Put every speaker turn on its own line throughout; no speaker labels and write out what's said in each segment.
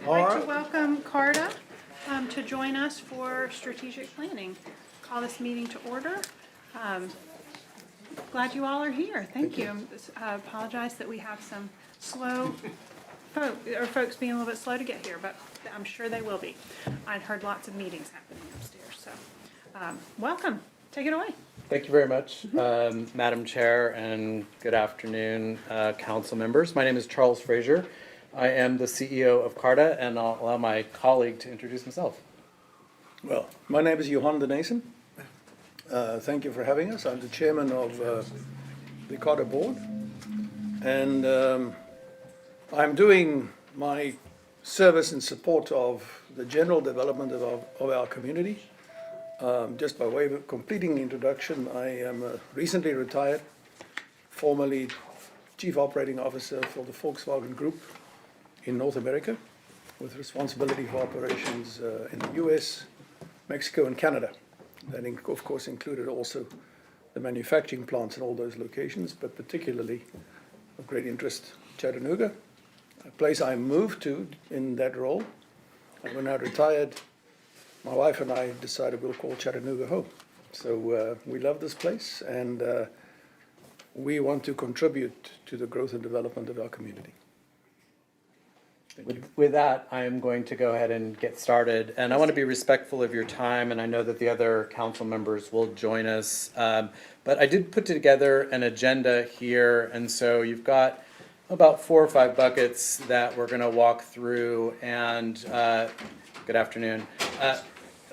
I'd like to welcome Carta to join us for strategic planning. Call this meeting to order. Glad you all are here. Thank you. I apologize that we have some slow folks being a little bit slow to get here, but I'm sure they will be. I'd heard lots of meetings happening upstairs, so welcome. Take it away.
Thank you very much, Madam Chair, and good afternoon, council members. My name is Charles Frazier. I am the CEO of Carta, and I'll allow my colleague to introduce himself.
Well, my name is Johan de Nesen. Thank you for having us. I'm the chairman of the Carta board, and I'm doing my service in support of the general development of our community. Just by way of completing the introduction, I am recently retired, formerly Chief Operating Officer for the Volkswagen Group in North America, with responsibility for operations in the US, Mexico, and Canada. That, of course, included also the manufacturing plants in all those locations, but particularly of great interest, Chattanooga, a place I moved to in that role. And when I retired, my wife and I decided we'll call Chattanooga home. So we love this place, and we want to contribute to the growth and development of our community.
With that, I am going to go ahead and get started, and I want to be respectful of your time, and I know that the other council members will join us. But I did put together an agenda here, and so you've got about 4 or 5 buckets that we're going to walk through, and good afternoon.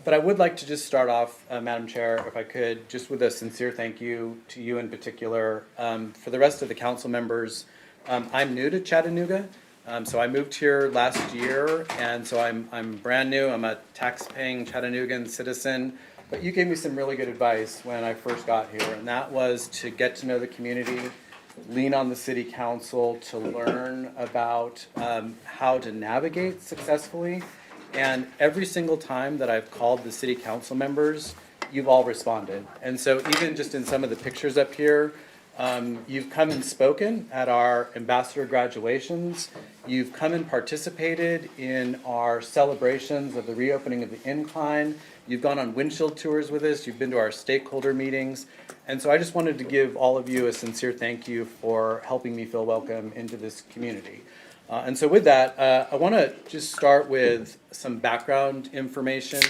But I would like to just start off, Madam Chair, if I could, just with a sincere thank you to you in particular. For the rest of the council members, I'm new to Chattanooga. So I moved here last year, and so I'm brand new. I'm a tax-paying Chattanoogan citizen. But you gave me some really good advice when I first got here, and that was to get to know the community, lean on the city council to learn about how to navigate successfully. And every single time that I've called the city council members, you've all responded. And so even just in some of the pictures up here, you've come and spoken at our ambassador graduations. You've come and participated in our celebrations of the reopening of the incline. You've gone on windshield tours with us. You've been to our stakeholder meetings. And so I just wanted to give all of you a sincere thank you for helping me feel welcome into this community. And so with that, I want to just start with some background information.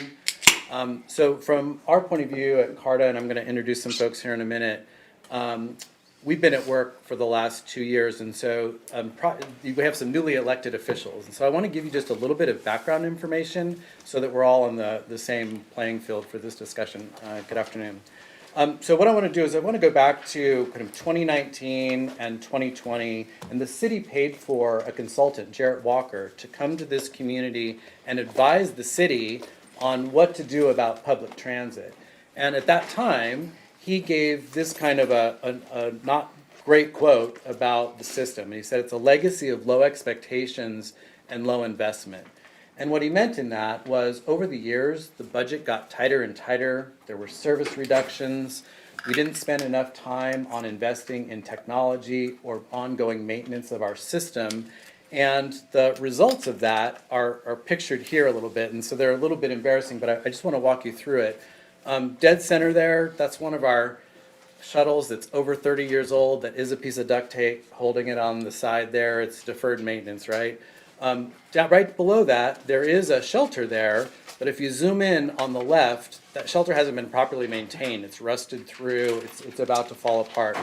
So from our point of view at Carta, and I'm going to introduce some folks here in a minute, we've been at work for the last 2 years, and so we have some newly elected officials. And so I want to give you just a little bit of background information so that we're all on the same playing field for this discussion. Good afternoon. So what I want to do is I want to go back to kind of 2019 and 2020, and the city paid for a consultant, Jarrett Walker, to come to this community and advise the city on what to do about public transit. And at that time, he gave this kind of a not great quote about the system. And he said it's a legacy of low expectations and low investment. And what he meant in that was over the years, the budget got tighter and tighter. There were service reductions. We didn't spend enough time on investing in technology or ongoing maintenance of our system. And the results of that are pictured here a little bit. And so they're a little bit embarrassing, but I just want to walk you through it. Dead center there, that's one of our shuttles that's over 30 years old. That is a piece of duct tape holding it on the side there. It's deferred maintenance, right? Down right below that, there is a shelter there, but if you zoom in on the left, that shelter hasn't been properly maintained. It's rusted through, it's about to fall apart.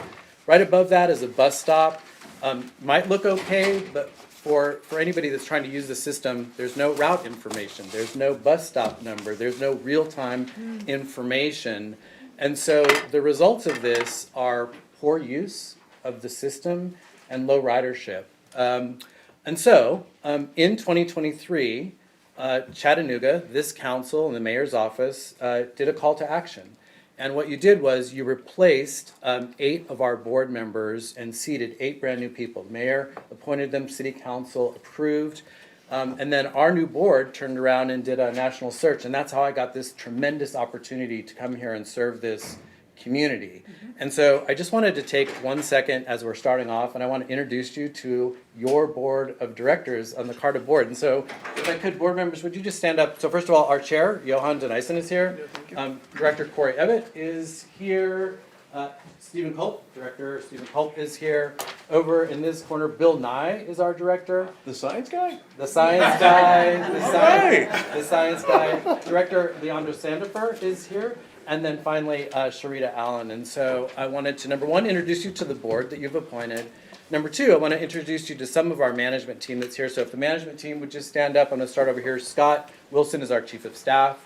Right above that is a bus stop. Might look okay, but for anybody that's trying to use the system, there's no route information, there's no bus stop number, there's no real-time information. And so the results of this are poor use of the system and low ridership. And so in 2023, Chattanooga, this council and the mayor's office did a call to action. And what you did was you replaced 8 of our board members and seated 8 brand new people. The mayor appointed them, city council approved, and then our new board turned around and did a national search. And that's how I got this tremendous opportunity to come here and serve this community. And so I just wanted to take 1 second as we're starting off, and I want to introduce you to your board of directors on the Carta board. And so If I could, board members, would you just stand up? So first of all, our chair, Johan Denison, is here. Director Corey Evatt is here. Stephen Culp, Director Stephen Culp is here. Over in this corner, Bill Nye is our director.
The science guy?
The science guy, the science guy. Director Leandro Sandifer is here. And then finally, Sharita Allen. And so I wanted to, number one, introduce you to the board that you've appointed. Number two, I want to introduce you to some of our management team that's here. So if the management team would just stand up, I'm going to start over here. Scott Wilson is our Chief of Staff.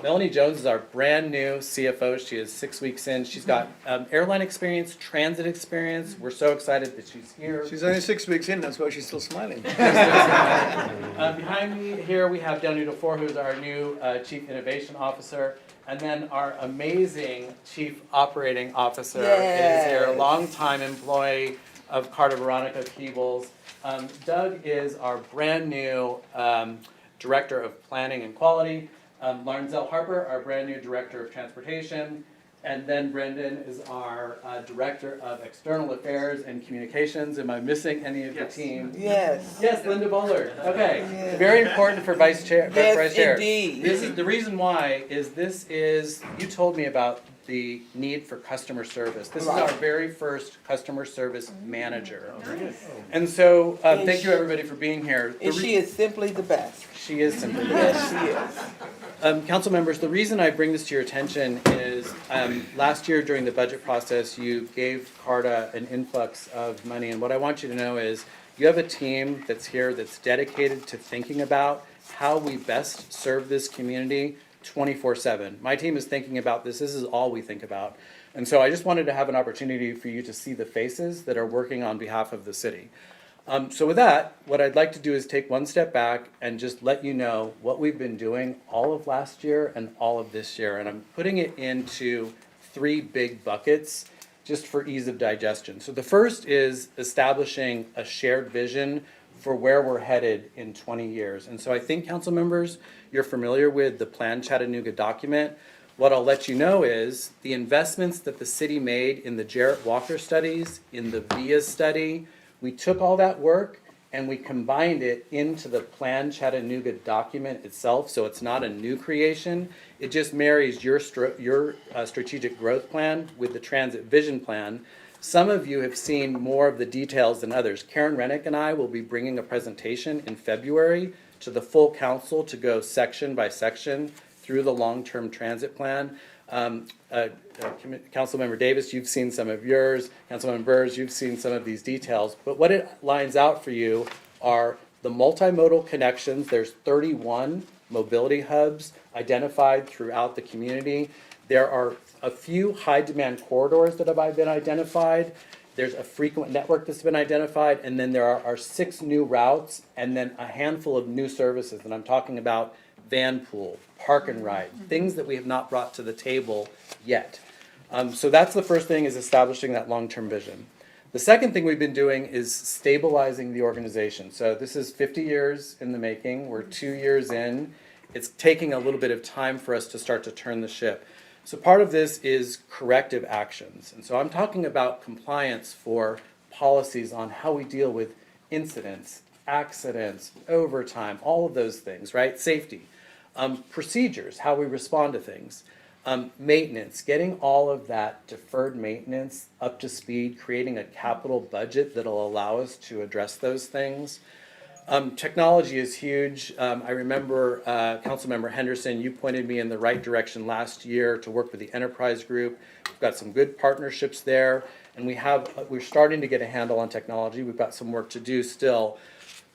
Melanie Jones is our brand new CFO. She is 6 weeks in. She's got airline experience, transit experience. We're so excited that she's here.
She's only 6 weeks in, that's why she's still smiling.
Behind me here, we have Danuta Four, who's our new Chief Innovation Officer. And then our amazing Chief Operating Officer is here, a longtime employee of Carter Veronica Keebles. Doug is our brand new Director of Planning and Quality. Larnzell Harper, our brand new Director of Transportation. And then Brendan is our Director of External Affairs and Communications. Am I missing any of the team?
Yes.
Yes, Linda Bullard. Okay.
Yes.
Very important for Vice Chair.
Yes,
Vice Chair.
indeed.
This is the reason why you told me about the need for customer service. This is our very first customer service manager. And so thank you everybody for being here.
And she is simply the best.
She is simply the
Yes,
best.
she is.
Council members, the reason I bring this to your attention is last year during the budget process, you gave CARTA an influx of money. And what I want you to know is you have a team that's here that's dedicated to thinking about how we best serve this community 24/7. My team is thinking about this. This is all we think about. And so I just wanted to have an opportunity for you to see the faces that are working on behalf of the city. So with that, what I'd like to do is take one step back and just let you know what we've been doing all of last year and all of this year. And I'm putting it into 3 big buckets just for ease of digestion. So the first is establishing a shared vision for where we're headed in 20 years. And so I think, council members, you're familiar with the Plan Chattanooga document. What I'll let you know is the investments that the city made in the Jarrett Walker studies, in the VIA study, we took all that work and we combined it into the Plan Chattanooga document itself, so it's not a new creation. It just marries your strategic growth plan with the transit vision plan. Some of you have seen more of the details than others. Karen Rennick and I will be bringing a presentation in February to the full council to go section by section through the long-term transit plan. Councilmember Davis, you've seen some of yours. Councilmember Burrs, you've seen some of these details. But what it lines out for you are the multimodal connections. There's 31 mobility hubs identified throughout the community. There are a few high-demand corridors that have been identified. There's a frequent network that's been identified, and then there are 6 new routes, and then a handful of new services. And I'm talking about van pool, park and ride, things that we have not brought to the table yet. So that's the first thing, is establishing that long-term vision. The second thing we've been doing is stabilizing the organization. So this is 50 years in the making. We're 2 years in. It's taking a little bit of time for us to start to turn the ship. So part of this is corrective actions. And so I'm talking about compliance for policies on how we deal with incidents, accidents, overtime, all of those things, right? Safety. Procedures, how we respond to things. Maintenance, getting all of that deferred maintenance up to speed, creating a capital budget that'll allow us to address those things. Technology is huge. I remember Councilmember Henderson, you pointed me in the right direction last year to work with the enterprise group. We've got some good partnerships there, and we're starting to get a handle on technology. We've got some work to do still.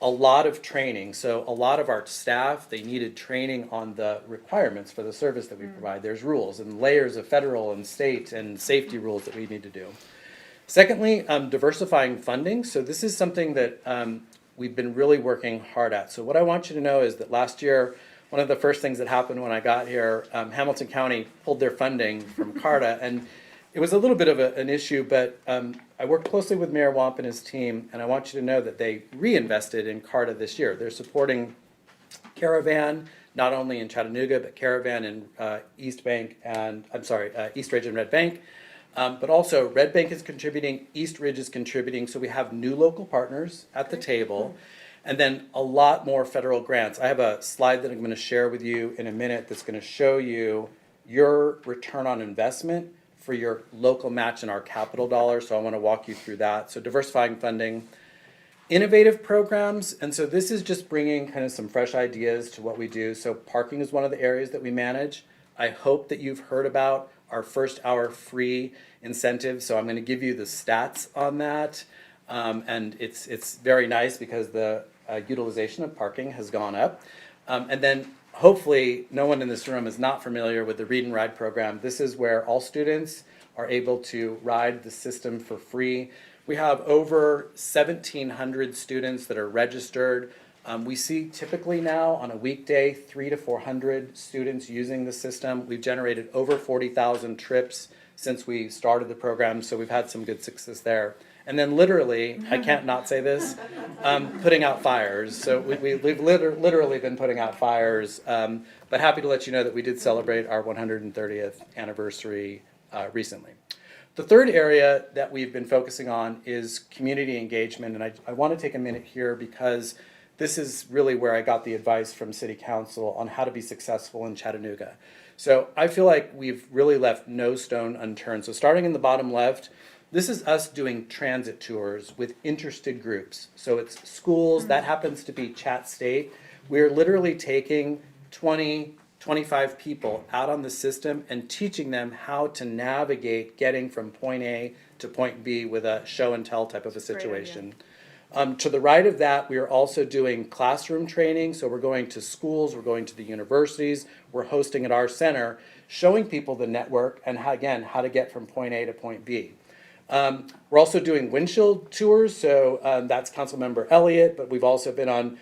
A lot of training. So a lot of our staff, they needed training on the requirements for the service that we provide. There's rules and layers of federal and state and safety rules that we need to do. Secondly, diversifying funding. So this is something that we've been really working hard at. So what I want you to know is that last year, one of the first things that happened when I got here, Hamilton County pulled their funding from CARTA, and it was a little bit of an issue, but I worked closely with Mayor Wamp and his team, and I want you to know that they reinvested in CARTA this year. They're supporting Caravan, not only in Chattanooga, but Caravan in East Ridge and Red Bank. But also Red Bank is contributing, East Ridge is contributing, so we have new local partners at the table. and then a lot more federal grants. I have a slide that I'm going to share with you in a minute that's going to show you your return on investment for your local match in our capital dollars. So I want to walk you through that. So diversifying funding, innovative programs, and so this is just bringing kind of some fresh ideas to what we do. So parking is one of the areas that we manage. I hope that you've heard about our first hour free incentive. So I'm going to give you the stats on that. And it's very nice because the utilization of parking has gone up. And then hopefully no one in this room is not familiar with the Read and Ride program. This is where all students are able to ride the system for free. We have over 1,700 students that are registered. We see typically now on a weekday 300 to 400 students using the system. We've generated over 40,000 trips since we started the program, so we've had some good success there. And then literally, I can't not say this, putting out fires. So we've literally been putting out fires, but happy to let you know that we did celebrate our 130th anniversary recently. The third area that we've been focusing on is community engagement, and I want to take a minute here because this is really where I got the advice from City Council on how to be successful in Chattanooga. So I feel like we've really left no stone unturned. So starting in the bottom left, this is us doing transit tours with interested groups. So it's schools, that happens to be Chat State. We're literally taking 20, 25 people out on the system and teaching them how to navigate getting from point A to point B with a show and tell type of a situation. To the right of that, we are also doing classroom training. So we're going to schools, we're going to the universities, we're hosting at our center, showing people the network and how to get from point A to point B. We're also doing windshield tours, so that's Councilmember Elliott, but we've also been on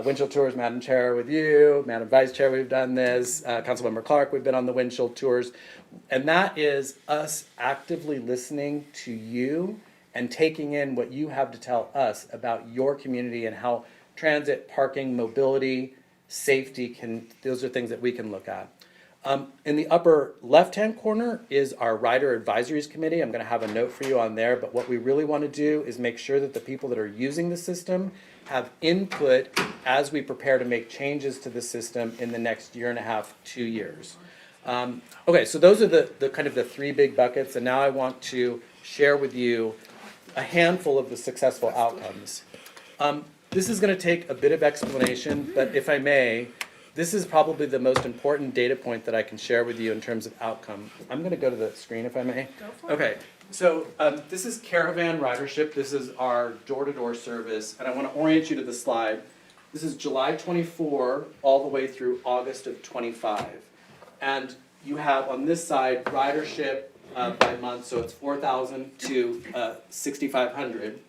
windshield tours, Madam Chair, with you, Madam Vice Chair, we've done this, Councilmember Clark, we've been on the windshield tours, and that is us actively listening to you and taking in what you have to tell us about your community and how transit, parking, mobility, safety those are things that we can look at. In the upper left-hand corner is our Rider Advisories Committee. I'm going to have a note for you on there, but what we really want to do is make sure that the people that are using the system have input as we prepare to make changes to the system in the next year and a half, 2 years. Okay, so those are the kind of the three big buckets, and now I want to share with you a handful of the successful outcomes. This is going to take a bit of explanation, but if I may, this is probably the most important data point that I can share with you in terms of outcome. I'm going to go to the screen if I may.
Go for it.
Okay, so this is Caravan Ridership. This is our door-to-door service, and I want to orient you to the slide. This is July 24 all the way through August of 25. And you have on this side ridership by month, so it's 4,000 to 6,500.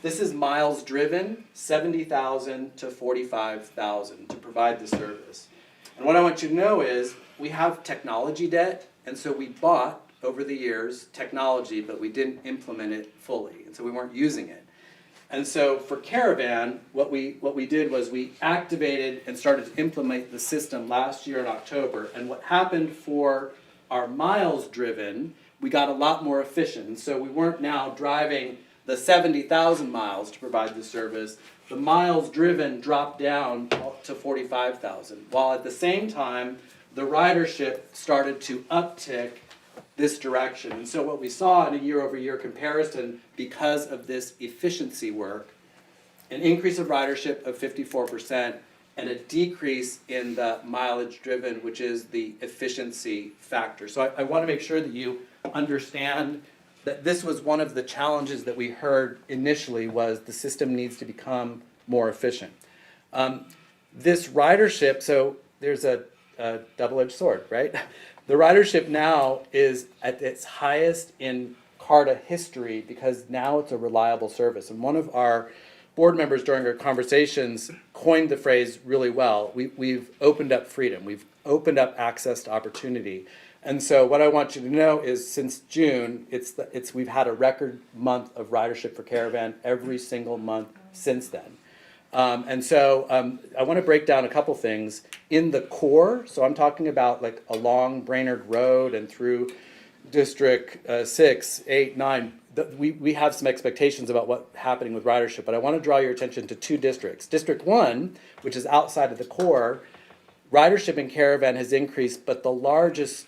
This is miles driven, 70,000 to 45,000 to provide the service. And what I want you to know is we have technology debt, and so we bought over the years technology, but we didn't implement it fully, and so we weren't using it. And so for Caravan, what we did was we activated and started to implement the system last year in October, and what happened for our miles driven, we got a lot more efficient, so we weren't now driving the 70,000 miles to provide the service. The miles driven dropped down to 45,000, while at the same time, the ridership started to uptick this direction. And so what we saw in a year-over-year comparison, because of this efficiency work, an increase of ridership of 54% and a decrease in the mileage driven, which is the efficiency factor. So I want to make sure that you understand that this was one of the challenges that we heard initially was the system needs to become more efficient. This ridership, so there's a double-edged sword, right? The ridership now is at its highest in CARTA history because now it's a reliable service. And one of our board members during our conversations coined the phrase really well. We've opened up freedom. We've opened up access to opportunity. And so what I want you to know is since June, we've had a record month of ridership for Caravan every single month since then. And so I want to break down a couple things. In the core, so I'm talking about like along Brainerd Road and through District 6, 8, 9, we have some expectations about what's happening with ridership, but I want to draw your attention to two districts. District 1, which is outside of the core, ridership in Caravan has increased, but the largest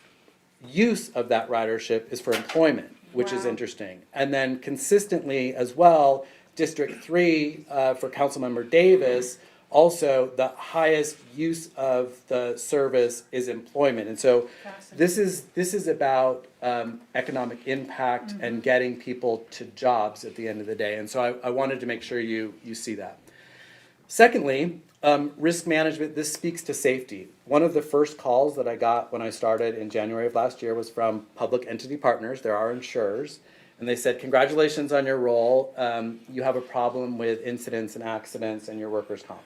use of that ridership is for employment, which is
Wow.
interesting. And then consistently as well, District 3, for Councilmember Davis, also the highest use of the service is employment. And so this is about economic impact and getting people to jobs at the end of the day. And so I wanted to make sure you see that. Secondly, risk management, this speaks to safety. One of the first calls that I got when I started in January of last year was from public entity partners, there are insurers, and they said, congratulations on your role, you have a problem with incidents and accidents and your workers' comp.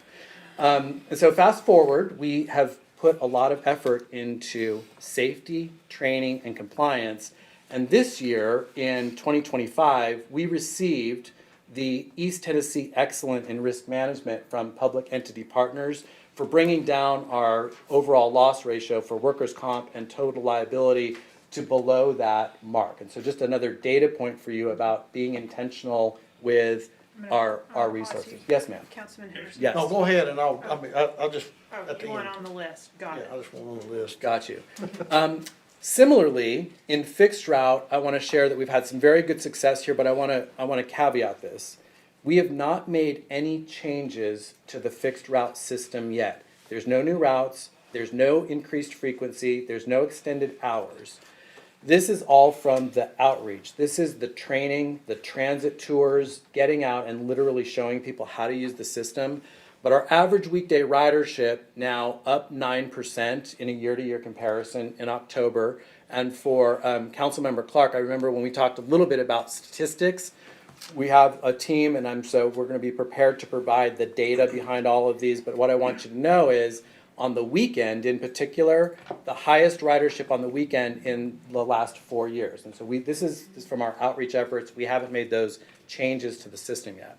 And so fast forward, we have put a lot of effort into safety, training, and compliance, and this year, in 2025, we received the East Tennessee Excellent in Risk Management from Public Entity Partners for bringing down our overall loss ratio for workers' comp and total liability to below that mark. And so just another data point for you about being intentional with our
pause
resources.
you.
Yes, ma'am.
Councilman Henderson.
Yes.
No, go ahead, and I'll just,
Oh,
at the
you want
end.
on the list, got
Yeah,
it.
I just want on the list.
Got you. Similarly, in fixed route, I want to share that we've had some very good success here, but I want to caveat this. We have not made any changes to the fixed route system yet. There's no new routes, there's no increased frequency, there's no extended hours. This is all from the outreach. This is the training, the transit tours, getting out and literally showing people how to use the system. But our average weekday ridership now up 9% in a year-to-year comparison in October. And for Councilmember Clark, I remember when we talked a little bit about statistics, we have a team, and we're going to be prepared to provide the data behind all of these. But what I want you to know is, on the weekend in particular, the highest ridership on the weekend in the last 4 years. And so this is from our outreach efforts. We haven't made those changes to the system yet.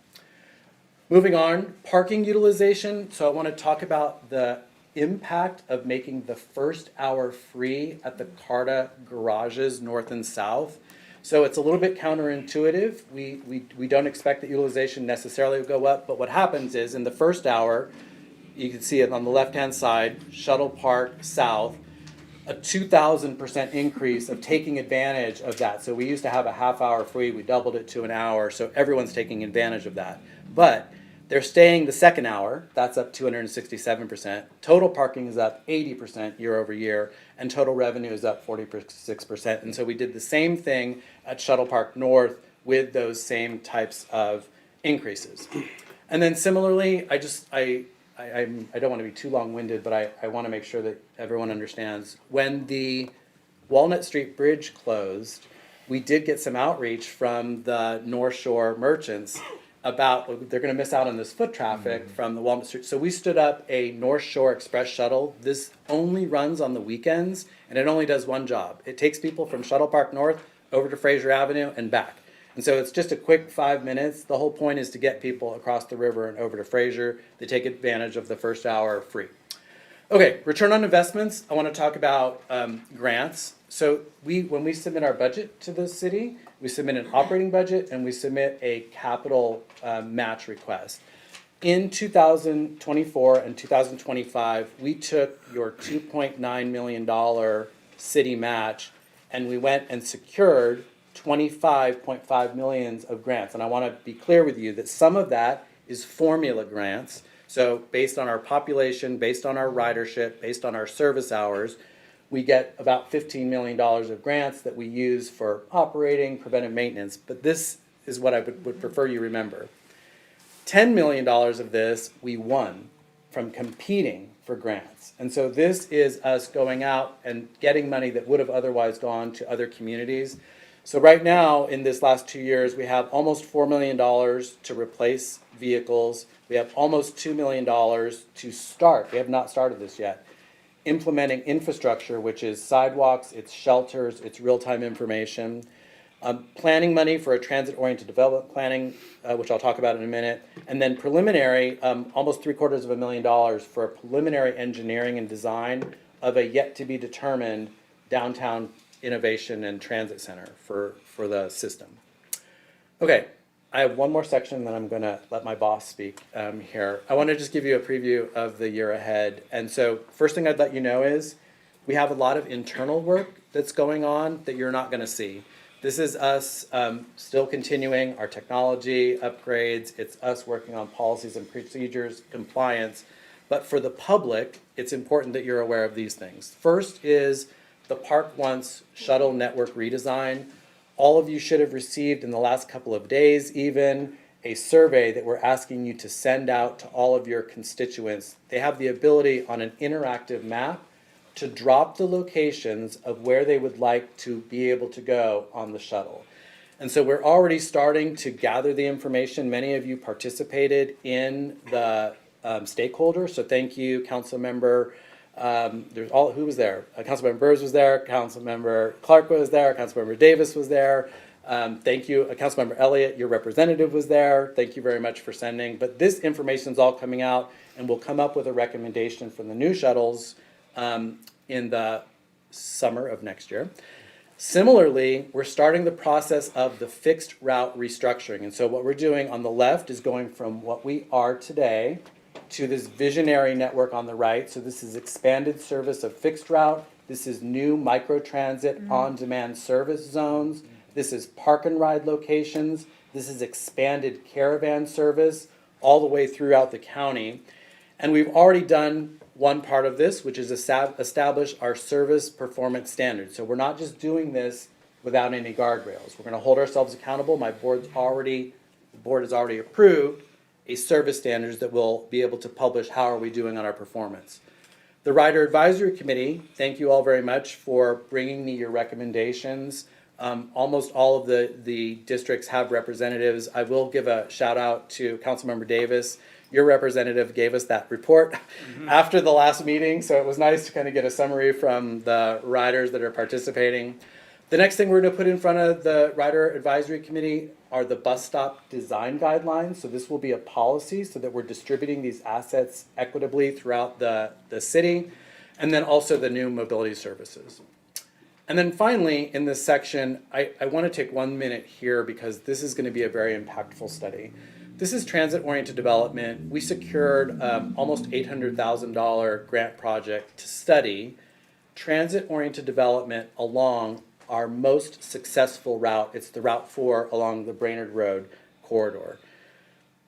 Moving on, parking utilization. So I want to talk about the impact of making the first hour free at the CARTA garages north and south. So it's a little bit counterintuitive. We don't expect that utilization necessarily will go up, but what happens is in the first hour, you can see it on the left-hand side, Shuttle Park South, a 2,000% increase of taking advantage of that. So we used to have a half hour free, we doubled it to an hour, so everyone's taking advantage of that. But they're staying the second hour, that's up 267%. Total parking is up 80% year over year, and total revenue is up 46%. And so we did the same thing at Shuttle Park North with those same types of increases. And then similarly, I don't want to be too long-winded, but I want to make sure that everyone understands. When the Walnut Street Bridge closed, we did get some outreach from the North Shore merchants about they're going to miss out on this foot traffic from the Walnut Street. So we stood up a North Shore Express shuttle. This only runs on the weekends, and it only does one job. It takes people from Shuttle Park North over to Fraser Avenue and back. And so it's just a quick 5 minutes. The whole point is to get people across the river and over to Fraser. They take advantage of the first hour free. Okay, return on investments. I want to talk about grants. So when we submit our budget to the city, we submit an operating budget and we submit a capital match request. In 2024 and 2025, we took your $2.9 million city match and we went and secured 25.5 million of grants. And I want to be clear with you that some of that is formula grants. So based on our population, based on our ridership, based on our service hours, we get about $15 million of grants that we use for operating, preventive maintenance. But this is what I would prefer you remember. $10 million of this we won from competing for grants. And so this is us going out and getting money that would have otherwise gone to other communities. So right now, in this last 2 years, we have almost $4 million to replace vehicles. We have almost $2 million to start. We have not started this yet. Implementing infrastructure, which is sidewalks, it's shelters, it's real-time information. Planning money for a transit-oriented development planning, which I'll talk about in a minute. And then preliminary, almost $750,000 for a preliminary engineering and design of a yet-to-be-determined downtown innovation and transit center for the system. Okay, I have one more section, then I'm gonna let my boss speak here. I want to just give you a preview of the year ahead. And so first thing I'd let you know is we have a lot of internal work that's going on that you're not gonna see. This is us still continuing our technology upgrades. It's us working on policies and procedures, compliance. But for the public, it's important that you're aware of these things. First is the Park Once shuttle network redesign. All of you should have received in the last couple of days even a survey that we're asking you to send out to all of your constituents. They have the ability on an interactive map to drop the locations of where they would like to be able to go on the shuttle. And so we're already starting to gather the information. Many of you participated in the stakeholder, so thank you, Council Member. Who was there? Councilmember Burrs was there, Councilmember Clark was there, Councilmember Davis was there. Thank you, Councilmember Elliott, your representative was there. Thank you very much for sending. But this information is all coming out, and we'll come up with a recommendation for the new shuttles in the summer of next year. Similarly, we're starting the process of the fixed route restructuring. And so what we're doing on the left is going from what we are today to this visionary network on the right. So this is expanded service of fixed route. This is new microtransit on-demand service zones. This is park and ride locations. This is expanded caravan service all the way throughout the county. And we've already done one part of this, which is establish our service performance standards. So we're not just doing this without any guardrails. We're going to hold ourselves accountable. The board has already approved a service standards that we'll be able to publish. How are we doing on our performance? The Rider Advisory Committee, thank you all very much for bringing me your recommendations. Almost all of the districts have representatives. I will give a shout out to Councilmember Davis. Your representative gave us that report after the last meeting, so it was nice to kind of get a summary from the riders that are participating. The next thing we're going to put in front of the Rider Advisory Committee are the bus stop design guidelines. So this will be a policy so that we're distributing these assets equitably throughout the city, and then also the new mobility services. And then finally, in this section, I want to take 1 minute here because this is going to be a very impactful study. This is transit-oriented development. We secured almost $800,000 grant project to study transit-oriented development along our most successful route. It's the Route 4 along the Brainerd Road corridor.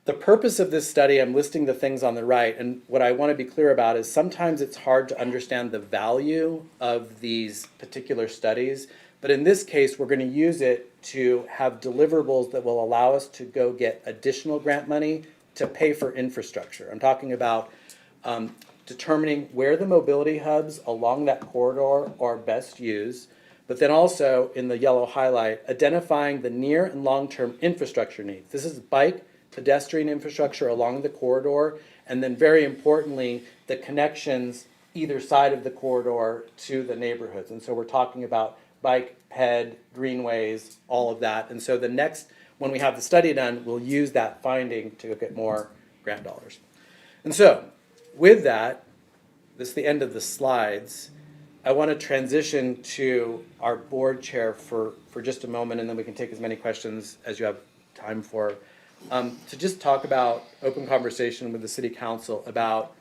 The purpose of this study, I'm listing the things on the right, and what I want to be clear about is sometimes it's hard to understand the value of these particular studies, but in this case, we're going to use it to have deliverables that will allow us to go get additional grant money to pay for infrastructure. I'm talking about determining where the mobility hubs along that corridor are best used, but then also in the yellow highlight, identifying the near and long-term infrastructure needs. This is bike, pedestrian infrastructure along the corridor, and then very importantly, the connections either side of the corridor to the neighborhoods. And so we're talking about bike, ped, greenways, all of that. And so the next, when we have the study done, we'll use that finding to get more grant dollars. And so with that, this is the end of the slides. I want to transition to our board chair for just a moment, and then we can take as many questions as you have time for. To just talk about open conversation with the city council about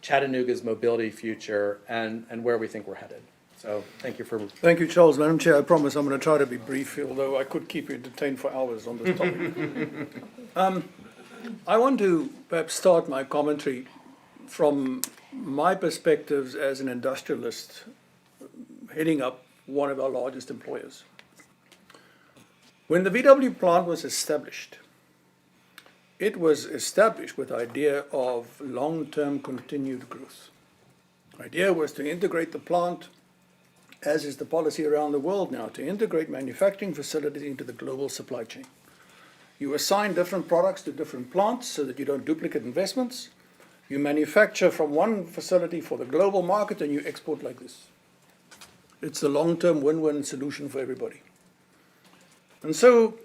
Chattanooga's mobility future and where we think we're headed. So thank you for.
Thank you, Charles. Madam Chair, I promise I'm going to try to be brief, although I could keep you detained for hours on this topic. I want to perhaps start my commentary from my perspectives as an industrialist heading up one of our largest employers. When the VW plant was established, it was established with the idea of long-term continued growth. The idea was to integrate the plant, as is the policy around the world now, to integrate manufacturing facilities into the global supply chain. You assign different products to different plants so that you don't duplicate investments. You manufacture from one facility for the global market and you export like this. It's a long-term win-win solution for everybody. And so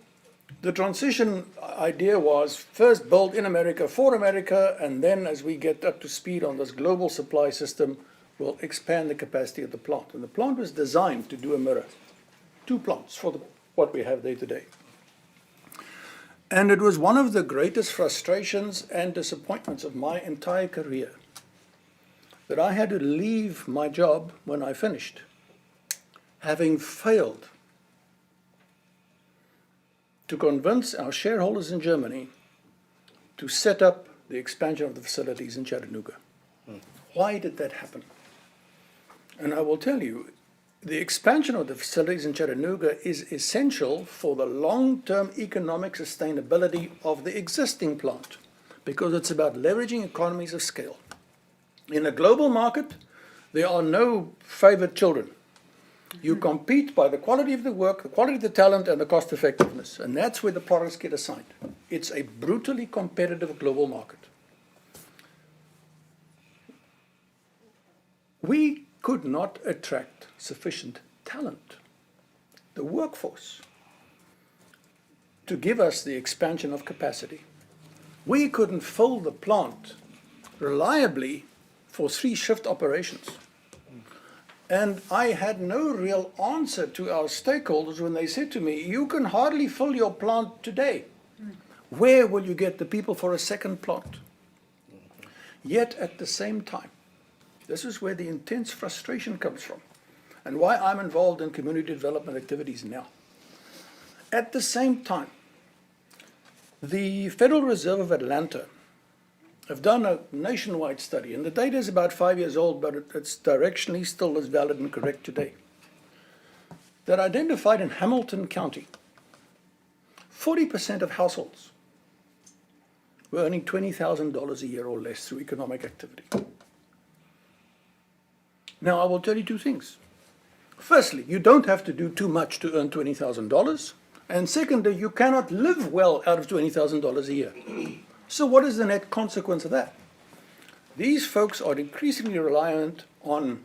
the transition idea was first build in America for America, and then as we get up to speed on this global supply system, we'll expand the capacity of the plant. And the plant was designed to do a mirror. 2 plants for what we have day to day. And it was one of the greatest frustrations and disappointments of my entire career that I had to leave my job when I finished, having failed to convince our shareholders in Germany to set up the expansion of the facilities in Chattanooga. Why did that happen? And I will tell you, the expansion of the facilities in Chattanooga is essential for the long-term economic sustainability of the existing plant, because it's about leveraging economies of scale. In a global market, there are no favored children. You compete by the quality of the work, the quality of the talent, and the cost effectiveness. And that's where the products get assigned. It's a brutally competitive global market. We could not attract sufficient talent, the workforce, to give us the expansion of capacity. We couldn't fill the plant reliably for 3-shift operations. And I had no real answer to our stakeholders when they said to me, you can hardly fill your plant today. Where will you get the people for a second plant? Yet at the same time, this is where the intense frustration comes from, and why I'm involved in community development activities now. At the same time, the Federal Reserve of Atlanta have done a nationwide study, and the data is about 5 years old, but it's directionally still as valid and correct today, that identified in Hamilton County 40% of households were earning $20,000 a year or less through economic activity. Now, I will tell you two things. Firstly, you don't have to do too much to earn $20,000. And secondly, you cannot live well out of $20,000 a year. So what is the net consequence of that? These folks are increasingly reliant on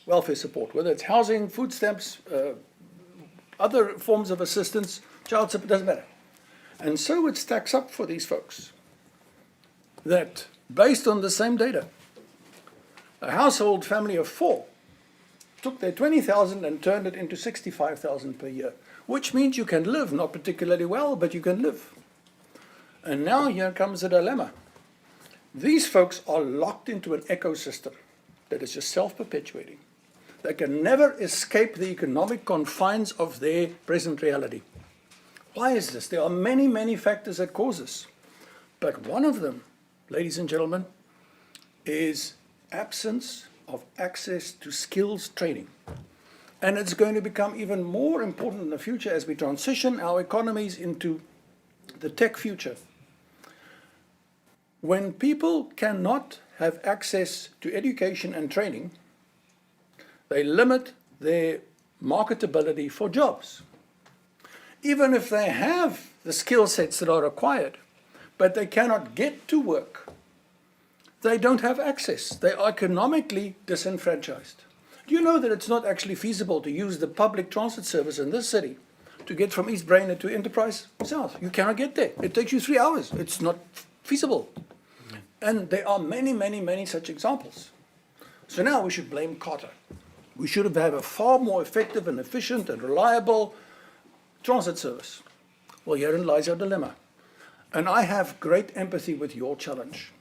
welfare support, whether it's housing, food stamps, other forms of assistance, child support, doesn't matter. And so it stacks up for these folks that, based on the same data, a household family of 4 took their $20,000 and turned it into $65,000 per year, which means you can live, not particularly well, but you can live. And now here comes the dilemma. These folks are locked into an ecosystem that is just self-perpetuating. They can never escape the economic confines of their present reality. Why is this? There are many, many factors that cause this. But one of them, ladies and gentlemen, is absence of access to skills training. And it's going to become even more important in the future as we transition our economies into the tech future. When people cannot have access to education and training, they limit their marketability for jobs. Even if they have the skill sets that are required, but they cannot get to work, they don't have access. They are economically disenfranchised. Do you know that it's not actually feasible to use the public transit service in this city to get from East Brainerd to Enterprise South? You cannot get there. It takes you 3 hours. It's not feasible. And there are many, many, many such examples. So now we should blame Carter. We should have had a far more effective and efficient and reliable transit service. Well, herein lies our dilemma. And I have great empathy with your challenge.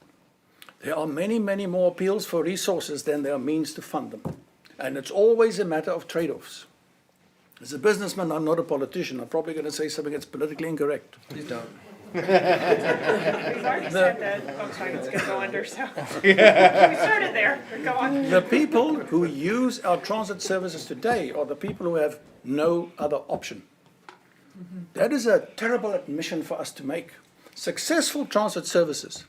There are many, many more appeals for resources than there are means to fund them. And it's always a matter of trade-offs. As a businessman, I'm not a politician. I'm probably going to say something that's politically incorrect.
Please don't.
We've already said that Volkswagen's going to go under, so we started there, but go on.
The people who use our transit services today are the people who have no other option. That is a terrible admission for us to make. Successful transit services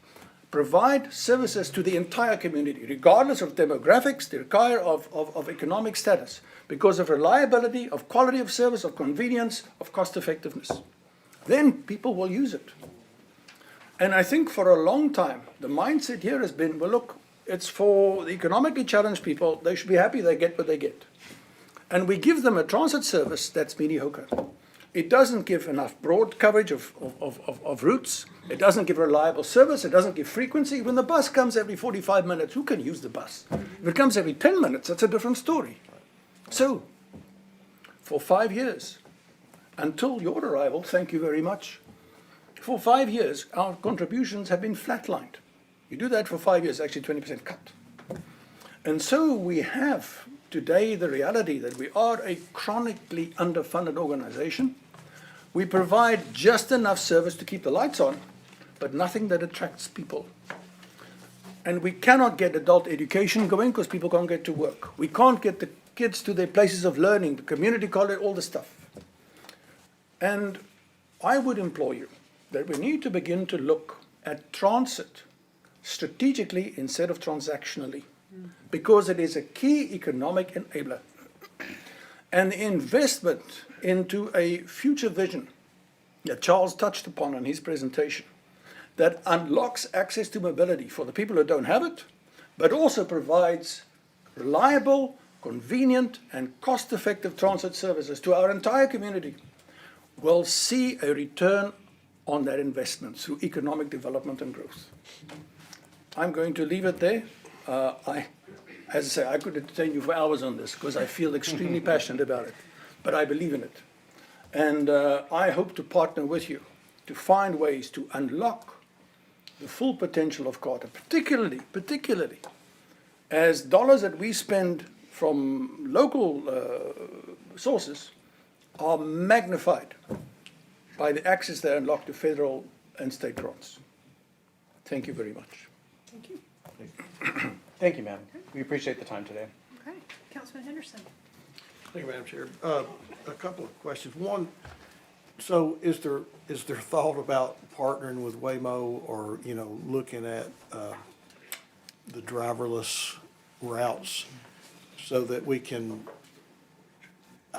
provide services to the entire community, regardless of demographics, regardless of economic status, because of reliability, of quality of service, of convenience, of cost effectiveness. Then people will use it. And I think for a long time, the mindset here has been, well, look, it's for the economically challenged people. They should be happy they get what they get. And we give them a transit service that's mediocre. It doesn't give enough broad coverage of routes. It doesn't give reliable service. It doesn't give frequency. When the bus comes every 45 minutes, who can use the bus? If it comes every 10 minutes, that's a different story. So, for 5 years, until your arrival, thank you very much, For 5 years, our contributions have been flatlined. You do that for 5 years, actually 20% cut. And so we have today the reality that we are a chronically underfunded organization. We provide just enough service to keep the lights on, but nothing that attracts people. And we cannot get adult education going because people can't get to work. We can't get the kids to their places of learning, the community college, all the stuff. And I would implore you that we need to begin to look at transit strategically instead of transactionally, because it is a key economic enabler. And the investment into a future vision that Charles touched upon in his presentation that unlocks access to mobility for the people who don't have it, but also provides reliable, convenient, and cost-effective transit services to our entire community, will see a return on that investment through economic development and growth. I'm going to leave it there. As I say, I could entertain you for hours on this because I feel extremely passionate about it, but I believe in it. And I hope to partner with you to find ways to unlock the full potential of Carter, particularly as dollars that we spend from local sources are magnified by the access they unlock to federal and state grants. Thank you very much.
Thank you.
Thank you, ma'am. We appreciate the time today.
Okay, Councilman Henderson.
Thank you, Madam Chair. A couple of questions. One, so is there thought about partnering with Waymo or, looking at the driverless routes so that we can,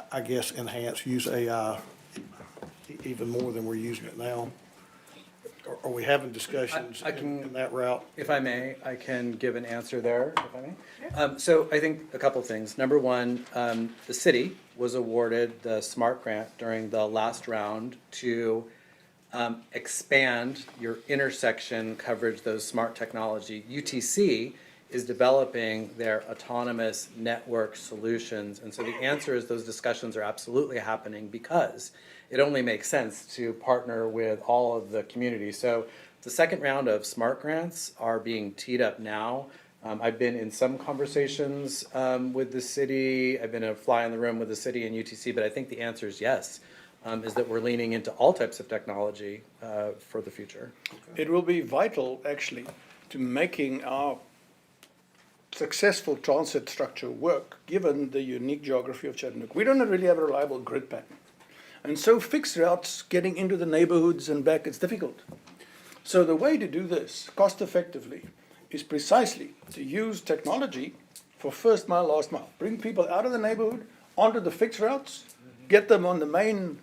I guess, use AI even more than we're using it now? Are we having discussions
I can-
in that route?
If I may, I can give an answer there, if I may. So I think a couple things. Number one, the city was awarded the SMART grant during the last round to expand your intersection coverage, those smart technology. UTC is developing their autonomous network solutions. And so the answer is those discussions are absolutely happening because it only makes sense to partner with all of the community. So the second round of SMART grants are being teed up now. I've been in some conversations with the city. I've been a fly in the room with the city and UTC, but I think the answer is yes, is that we're leaning into all types of technology for the future.
It will be vital, actually, to making our successful transit structure work, given the unique geography of Chattanooga. We don't really have a reliable grid pattern. And so fixed routes, getting into the neighborhoods and back, it's difficult. So the way to do this cost effectively is precisely to use technology for first mile, last mile. Bring people out of the neighborhood onto the fixed routes, get them on the main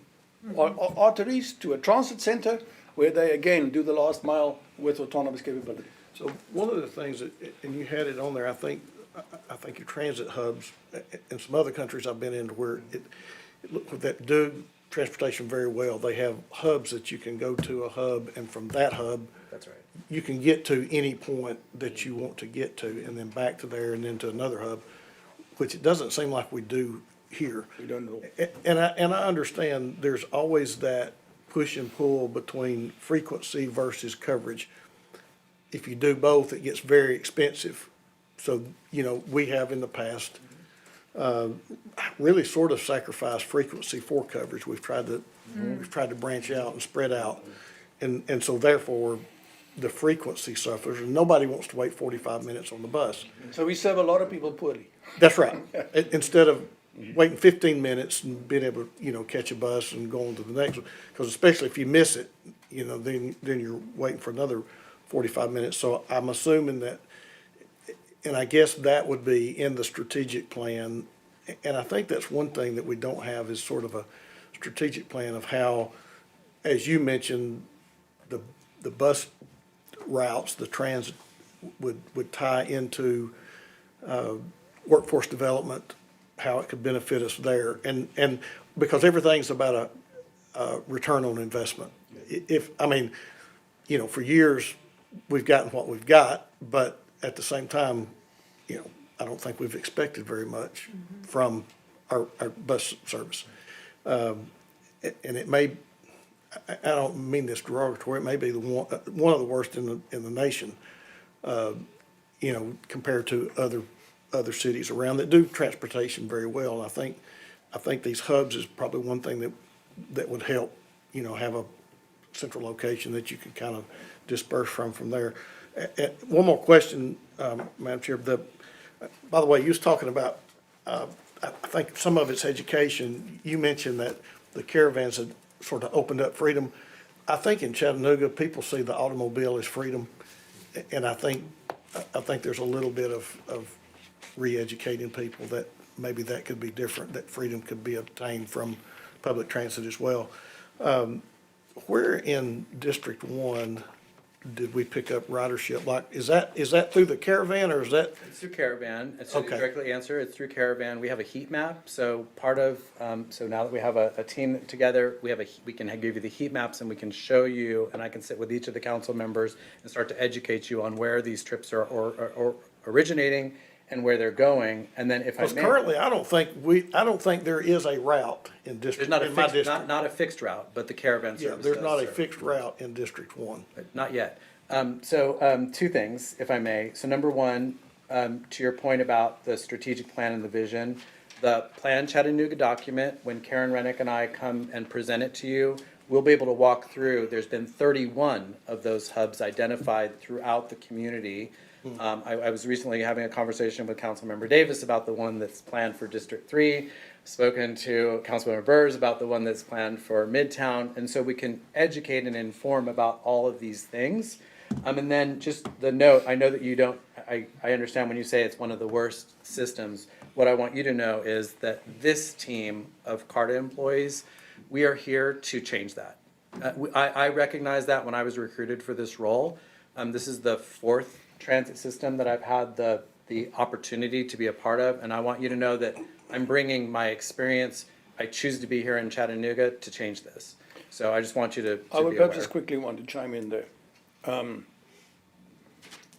arteries to a transit center where they again do the last mile with autonomous capability.
So one of the things that, and you had it on there, I think your transit hubs in some other countries I've been in where that do transportation very well. They have hubs that you can go to a hub, and from that hub,
That's right.
you can get to any point that you want to get to, and then back to there, and then to another hub, which it doesn't seem like we do here.
We don't know.
And I understand there's always that push and pull between frequency versus coverage. If you do both, it gets very expensive. So, we have in the past really sort of sacrificed frequency for coverage. We've tried to branch out and spread out. And so therefore, the frequency suffers, and nobody wants to wait 45 minutes on the bus.
So we serve a lot of people poorly.
That's right. Instead of waiting 15 minutes and being able to, catch a bus and go on to the next one. Because especially if you miss it, then you're waiting for another 45 minutes. So I'm assuming that, and I guess that would be in the strategic plan. And I think that's one thing that we don't have is sort of a strategic plan of how, as you mentioned, the bus routes, the transit would tie into workforce development, how it could benefit us there. And because everything's about a return on investment. For years, we've gotten what we've got, but at the same time, I don't think we've expected very much from our bus service. And it may, I don't mean this derogatory, it may be one of the worst in the nation, compared to other cities around that do transportation very well. And I think these hubs is probably one thing that would help, have a central location that you could kind of disperse from there. One more question, Madam Chair. By the way, you was talking about, I think some of it's education. You mentioned that the caravans had sort of opened up freedom. I think in Chattanooga, people see the automobile as freedom, and I think there's a little bit of re-educating people that maybe that could be different, that freedom could be obtained from public transit as well. Where in District 1 did we pick up ridership? Like, is that through the caravan, or is that?
It's through Caravan. So to
Okay.
directly answer, it's through Caravan. We have a heat map. So part of, so now that we have a team together, we can give you the heat maps and we can show you, and I can sit with each of the council members and start to educate you on where these trips are or originating and where they're going. And then if I
Because
may.
currently, I don't think there is a route in
There's not a
in my
fixed,
district.
not a fixed route, but the Caravan
Yeah,
service
there's
does
not a
serve.
fixed route in District 1.
Not yet. Two things, if I may. So number one, to your point about the strategic plan and the vision, the Plan Chattanooga document, when Karen Rennick and I come and present it to you, we'll be able to walk through. There's been 31 of those hubs identified throughout the community. I was recently having a conversation with Councilmember Davis about the one that's planned for District 3, spoken to Councilmember Burrs about the one that's planned for Midtown, and so we can educate and inform about all of these things. And then just the note, I know that you don't, I understand when you say it's one of the worst systems. What I want you to know is that this team of CARTA employees, we are here to change that. I recognize that when I was recruited for this role. This is the fourth transit system that I've had the opportunity to be a part of, and I want you to know that I'm bringing my experience. I choose to be here in Chattanooga to change this. So I just want you to
I would
be
perhaps
aware.
just quickly want to chime in there.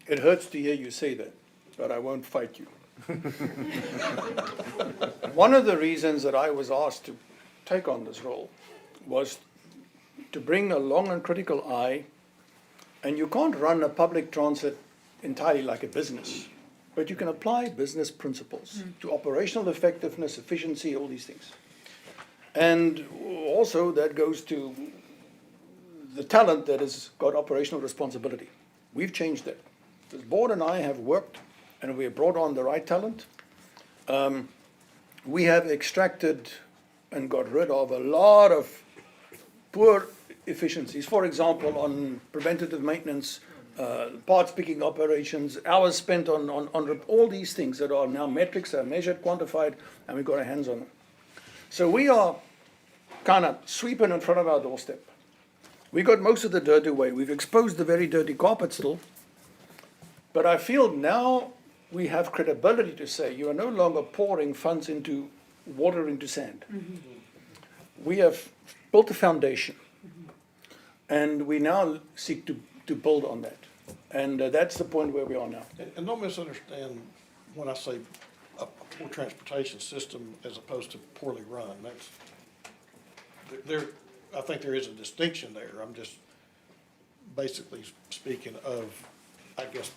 It hurts to hear you say that, but I won't fight you. One of the reasons that I was asked to take on this role was to bring a long and critical eye, and you can't run a public transit entirely like a business, but you can apply business principles to operational effectiveness, efficiency, all these things. And also that goes to the talent that has got operational responsibility. We've changed that. The board and I have worked, and we have brought on the right talent. We have extracted and got rid of a lot of poor efficiencies. For example, on preventative maintenance, parts picking operations, hours spent on all these things that are now metrics, are measured, quantified, and we've got our hands on them. So we are kind of sweeping in front of our doorstep. We got most of the dirt away. We've exposed the very dirty carpet still. But I feel now we have credibility to say you are no longer pouring funds into water into sand. We have built a foundation, and we now seek to build on that. And that's the point where we are now.
And don't misunderstand when I say a poor transportation system as opposed to poorly run. I think there is a distinction there. I'm just basically speaking of, I guess,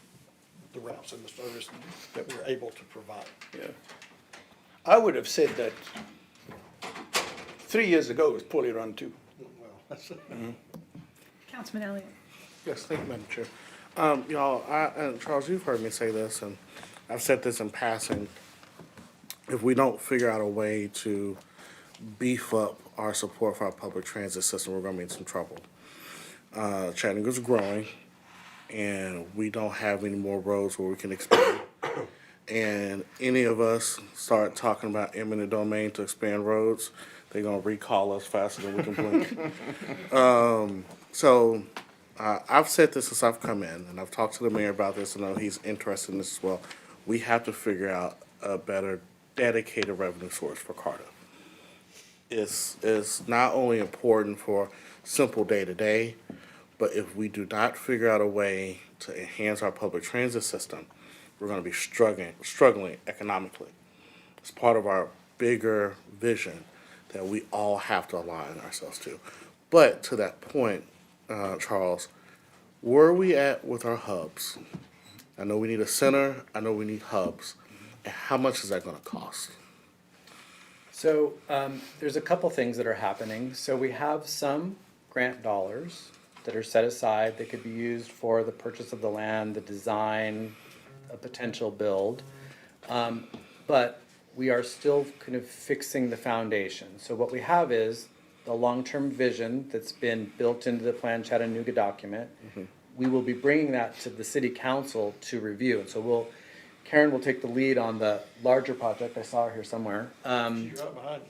the routes and the service that we're able to provide.
Yeah. I would have said that 3 years ago it was poorly run too.
Well, that's,
Councilman Elliott.
Yes, thank you, Madam Chair. Y'all, and Charles, you've heard me say this, and I've said this in passing. If we don't figure out a way to beef up our support for our public transit system, we're gonna be in some trouble. Chattanooga's growing, and we don't have any more roads where we can expand. And any of us start talking about eminent domain to expand roads, they're gonna recall us faster than we can blink. I've said this since I've come in, and I've talked to the mayor about this, and I know he's interested in this as well. We have to figure out a better dedicated revenue source for CARTA. It's not only important for simple day-to-day, but if we do not figure out a way to enhance our public transit system, we're gonna be struggling economically. It's part of our bigger vision that we all have to align ourselves to. But to that point, Charles, where are we at with our hubs? I know we need a center, I know we need hubs. And how much is that gonna cost?
So there's a couple things that are happening. So we have some grant dollars that are set aside that could be used for the purchase of the land, the design, a potential build. But we are still kind of fixing the foundation. So what we have is the long-term vision that's been built into the Plan Chattanooga document. We will be bringing that to the city council to review. And so Karen will take the lead on the larger project. I saw her here somewhere.
You're right behind you.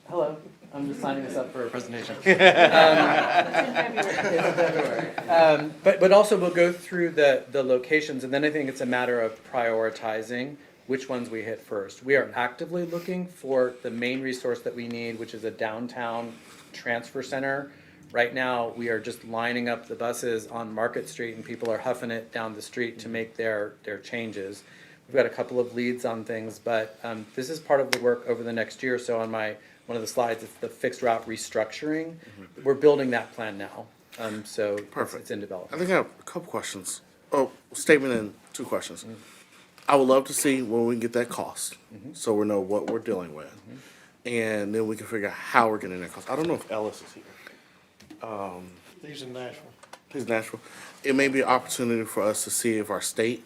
Hello, I'm just signing this up for a presentation.
It's in February.
It's February. But also we'll go through the locations, and then I think it's a matter of prioritizing which ones we hit first. We are actively looking for the main resource that we need, which is a downtown transfer center. Right now, we are just lining up the buses on Market Street, and people are huffing it down the street to make their changes. We've got a couple of leads on things, but this is part of the work over the next year. So on one of the slides, it's the fixed route restructuring. We're building that plan now. So
Perfect.
it's in
I
development.
think I have a couple questions. Oh, statement and two questions. I would love to see when we can get that cost, so we know what we're dealing with. And then we can figure out how we're getting that cost. I don't know if Ellis is here.
He's in Nashville.
He's Nashville. It may be an opportunity for us to see if our state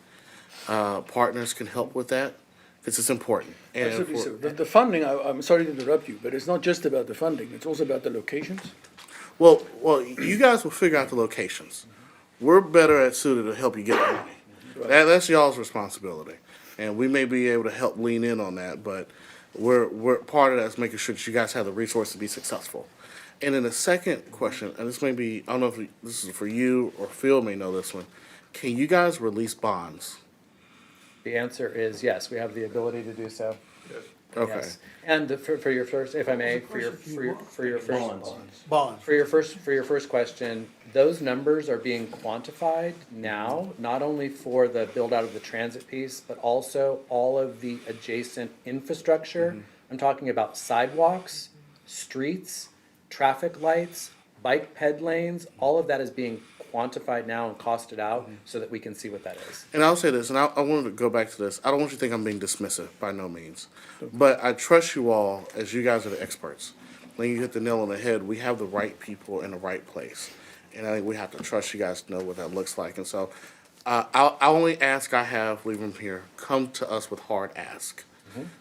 partners can help with that, because it's important. And
Absolutely,
for-
so. The funding, I'm sorry to interrupt you, but it's not just about the funding, it's also about the locations.
Well, you guys will figure out the locations. We're better at suited to help you get the money. That's y'all's responsibility, and we may be able to help lean in on that. But we're part of that is making sure that you guys have the resources to be successful. And then the second question, and this may be, I don't know if this is for you or Phil may know this one. Can you guys release bonds?
The answer is yes, we have the ability to do so.
Okay.
Yes. And for your first, if I may, for your first.
Bonds.
For your first question, those numbers are being quantified now, not only for the build out of the transit piece, but also all of the adjacent infrastructure. I'm talking about sidewalks, streets, traffic lights, bike ped lanes, all of that is being quantified now and costed out so that we can see what that is.
And I'll say this, and I wanted to go back to this. I don't want you to think I'm being dismissive, by no means. But I trust you all, as you guys are the experts. When you hit the nail on the head, we have the right people in the right place. And I think we have to trust you guys to know what that looks like. And so, I'll only ask I have, leave them here, come to us with hard ask.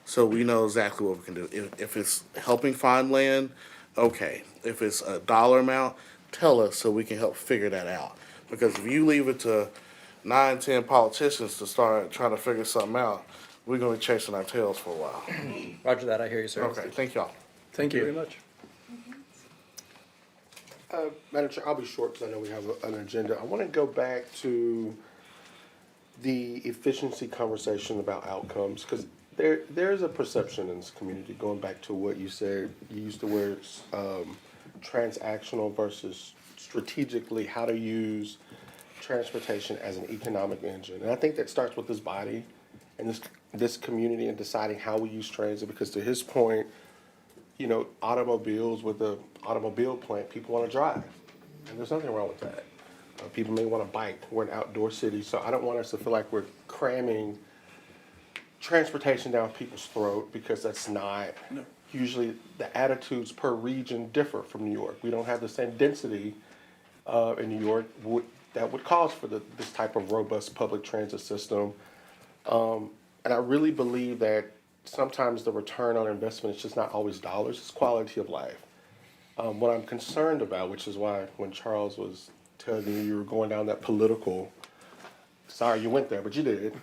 So we know exactly what we can do. If it's helping find land, okay. If it's a dollar amount, tell us so we can help figure that out. Because if you leave it to 9, 10 politicians to start trying to figure something out, we're gonna be chasing our tails for a while.
Roger that, I hear you, sir.
Okay, thank y'all.
Thank you very much.
Madam Chair, I'll be short because I know we have an agenda. I want to go back to the efficiency conversation about outcomes, because there's a perception in this community, going back to what you said, you used the words transactional versus strategically, how to use transportation as an economic engine. And I think that starts with this body and this community and deciding how we use transit, because to his point, you know, automobiles with the automobile plant, people want to drive. And there's nothing wrong with that. People may want to bike. We're an outdoor city, so I don't want us to feel like we're cramming transportation down people's throat, because that's not. No. Usually the attitudes per region differ from New York. We don't have the same density in New York that would cause for this type of robust public transit system. And I really believe that sometimes the return on investment is just not always dollars, it's quality of life. What I'm concerned about, which is why when Charles was telling you were going down that political, sorry you went there, but you did.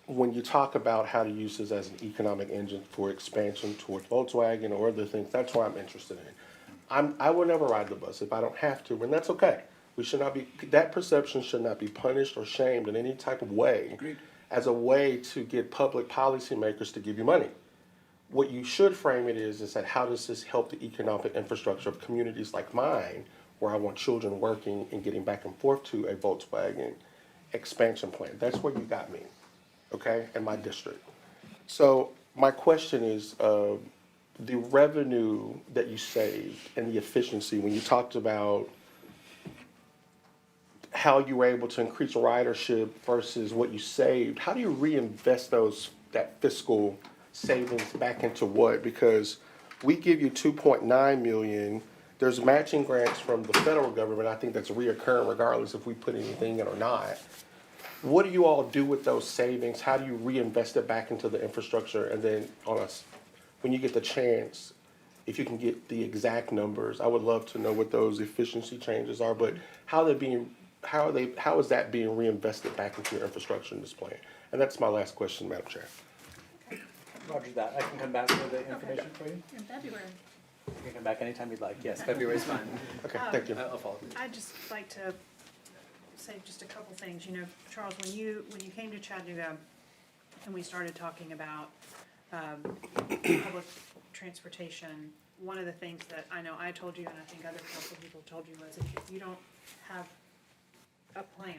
When you talk about how to use this as an economic engine for expansion towards Volkswagen or other things, that's what I'm interested in. I will never ride the bus if I don't have to, and that's okay. We should not be, that perception should not be punished or shamed in any type of way. Agreed. As a way to get public policymakers to give you money. What you should frame it is that how does this help the economic infrastructure of communities like mine, where I want children working and getting back and forth to a Volkswagen expansion plan. That's where you got me, okay, in my district. So my question is, the revenue that you saved and the efficiency, when you talked about how you were able to increase ridership versus what you saved, how do you reinvest that fiscal savings back into what? Because we give you 2.9 million. There's matching grants from the federal government. I think that's reoccurring regardless if we put anything in or not. What do you all do with those savings? How do you reinvest it back into the infrastructure? And then when you get the chance, if you can get the exact numbers, I would love to know what those efficiency changes are, but how is that being reinvested back into your infrastructure in this plan? And that's my last question, Madam Chair.
Roger that. I can come back with the information for you.
In February.
You can come back anytime you'd like. Yes, February's fine.
Okay, thank you.
I'll follow.
I'd just like to say just a couple things. You know, Charles, when you came to Chattanooga and we started talking about public transportation, one of the things that I know I told you and I think other council people told you was if you don't have a plan,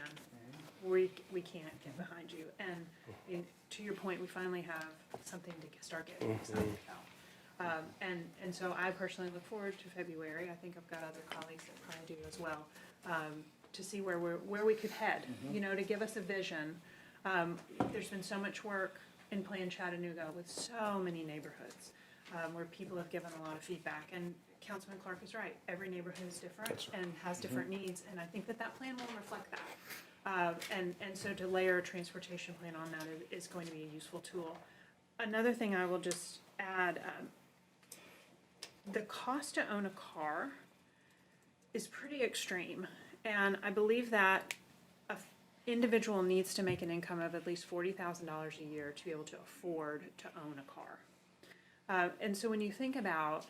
we can't get behind you. And to your point, we finally have something to start getting excited about. And so I personally look forward to February. I think I've got other colleagues that probably do as well, to see where we could head, you know, to give us a vision. There's been so much work in Plan Chattanooga with so many neighborhoods, where people have given a lot of feedback. And Councilman Clark is right. Every neighborhood is different and has different needs, and I think that plan will reflect that. And so to layer a transportation plan on that is going to be a useful tool. Another thing I will just add, the cost to own a car is pretty extreme, and I believe that an individual needs to make an income of at least $40,000 a year to be able to afford to own a car. And so when you think about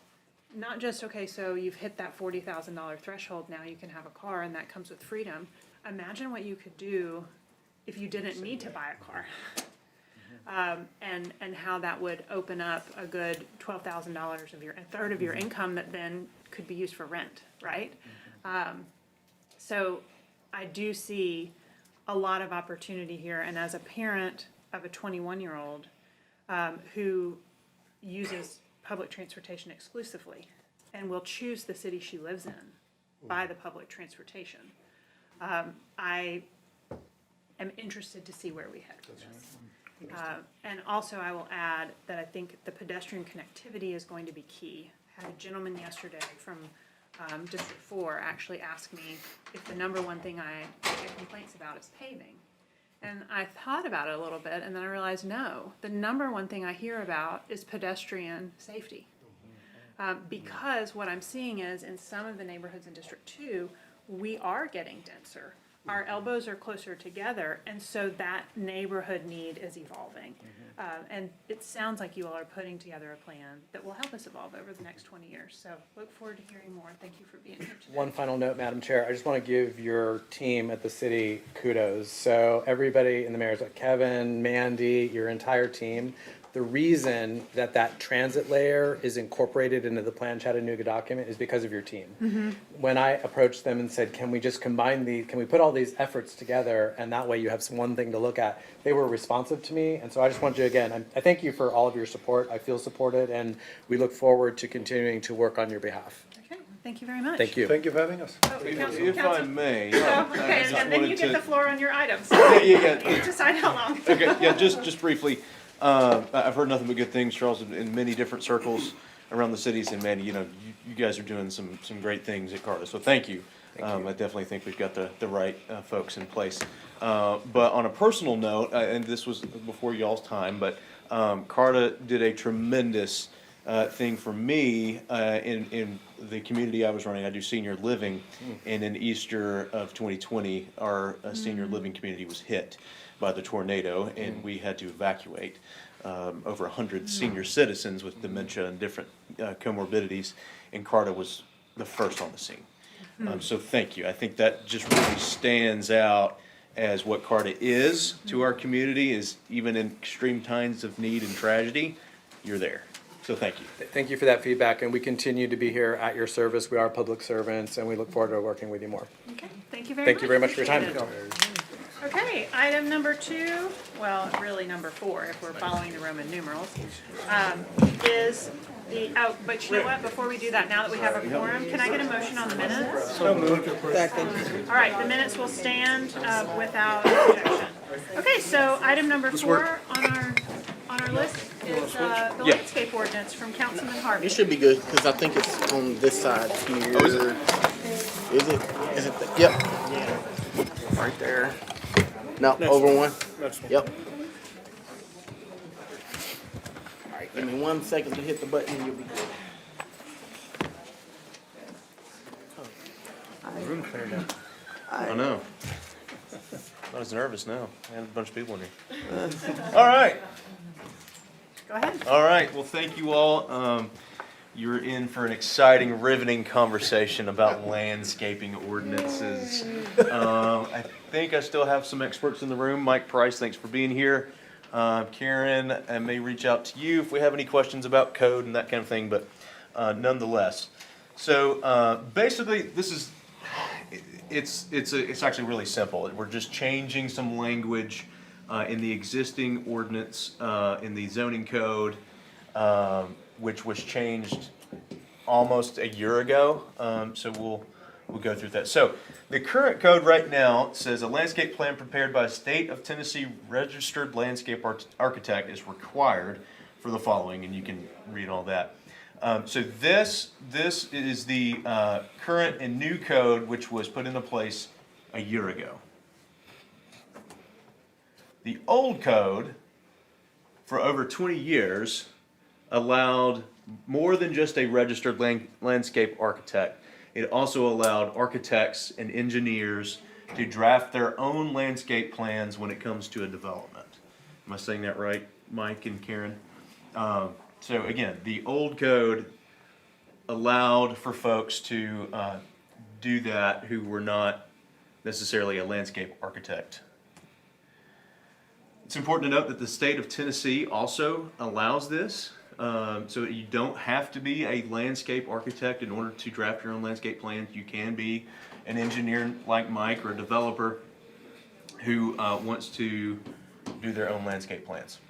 not just, okay, so you've hit that $40,000 threshold, now you can have a car and that comes with freedom. Imagine what you could do if you didn't need to buy a car. And how that would open up a good $12,000 a third of your income that then could be used for rent, right? So I do see a lot of opportunity here, and as a parent of a 21-year-old who uses public transportation exclusively and will choose the city she lives in by the public transportation, I am interested to see where we head with this. And also I will add that I think the pedestrian connectivity is going to be key. I had a gentleman yesterday from District 4 actually ask me if the number one thing I get complaints about is paving. And I thought about it a little bit, and then I realized, no, the number one thing I hear about is pedestrian safety. Because what I'm seeing is in some of the neighborhoods in District 2, we are getting denser. Our elbows are closer together, and so that neighborhood need is evolving. And it sounds like you all are putting together a plan that will help us evolve over the next 20 years. So look forward to hearing more. Thank you for being here today.
One final note, Madam Chair, I just want to give your team at the city kudos. So everybody in the mayor's, like Kevin, Mandy, your entire team, the reason that transit layer is incorporated into the Plan Chattanooga document is because of your team. When I approached them and said, can we just combine can we put all these efforts together and that way you have one thing to look at, they were responsive to me. And so I just want you, again, I thank you for all of your support. I feel supported, and we look forward to continuing to work on your behalf.
Okay, thank you very much.
Thank you.
Thank you for having us.
Oh,
If I may.
Oh,
I
okay,
just
and then you
wanted
get
to-
the floor on your items.
Yeah.
Decide how long.
Okay, yeah, just briefly, I've heard nothing but good things, Charles, in many different circles around the cities, and Mandy, you guys are doing some great things at Carta, so thank you. I definitely think we've got the right folks in place. But on a personal note, and this was before y'all's time, but Carta did a tremendous thing for me in the community I was running. I do senior living, and in Easter of 2020, our senior living community was hit by the tornado, and we had to evacuate over 100 senior citizens with dementia and different comorbidities, and Carta was the first on the scene. So thank you. I think that just really stands out as what Carta is to our community, is even in extreme times of need and tragedy, you're there. So thank you.
Thank you for that feedback, and we continue to be here at your service. We are public servants, and we look forward to working with you more.
Okay, thank you very much.
Thank you very much for your time.
Appreciate it. Okay, Okay, item number 2, well, really number 4, if we're following the Roman numerals, is the, oh, but you know what, before we do that, now that we have a quorum, can I get a motion on the minutes?
Second.
All right, the minutes will stand without objection. Okay, so item number 4 on our list is the landscape ordinance from Councilman Harvey.
It should be good, because I think it's on this side here. Oh, is it? Is it? Is it? Yep. Yeah. Right there. No, over one? Yep. All right, give me 1 second to hit the button and you'll be good.
I know. I was nervous now. I had a bunch of people in here. All right.
Go ahead.
All right. Well, thank you all. You're in for an exciting, riveting conversation about landscaping ordinances. I think I still have some experts in the room. Mike Price, thanks for being here. Karen, I may reach out to you if we have any questions about code and that kind of thing, but nonetheless. So basically, this is it's actually really simple. We're just changing some language in the existing ordinance in the zoning code, which was changed almost a year ago. So we'll go through that. So the current code right now says a landscape plan prepared by a state of Tennessee registered landscape architect is required for the following, and you can read all that. So this is the current and new code, which was put into place a year ago. The old code, for over 20 years, allowed more than just a registered landscape architect. It also allowed architects and engineers to draft their own landscape plans when it comes to a development. Am I saying that right, Mike and Karen? So again, the old code allowed for folks to do that who were not necessarily a landscape architect. It's important to note that the state of Tennessee also allows this. So you don't have to be a landscape architect in order to draft your own landscape plans. You can be an engineer like Mike or a developer who wants to do their own landscape plans.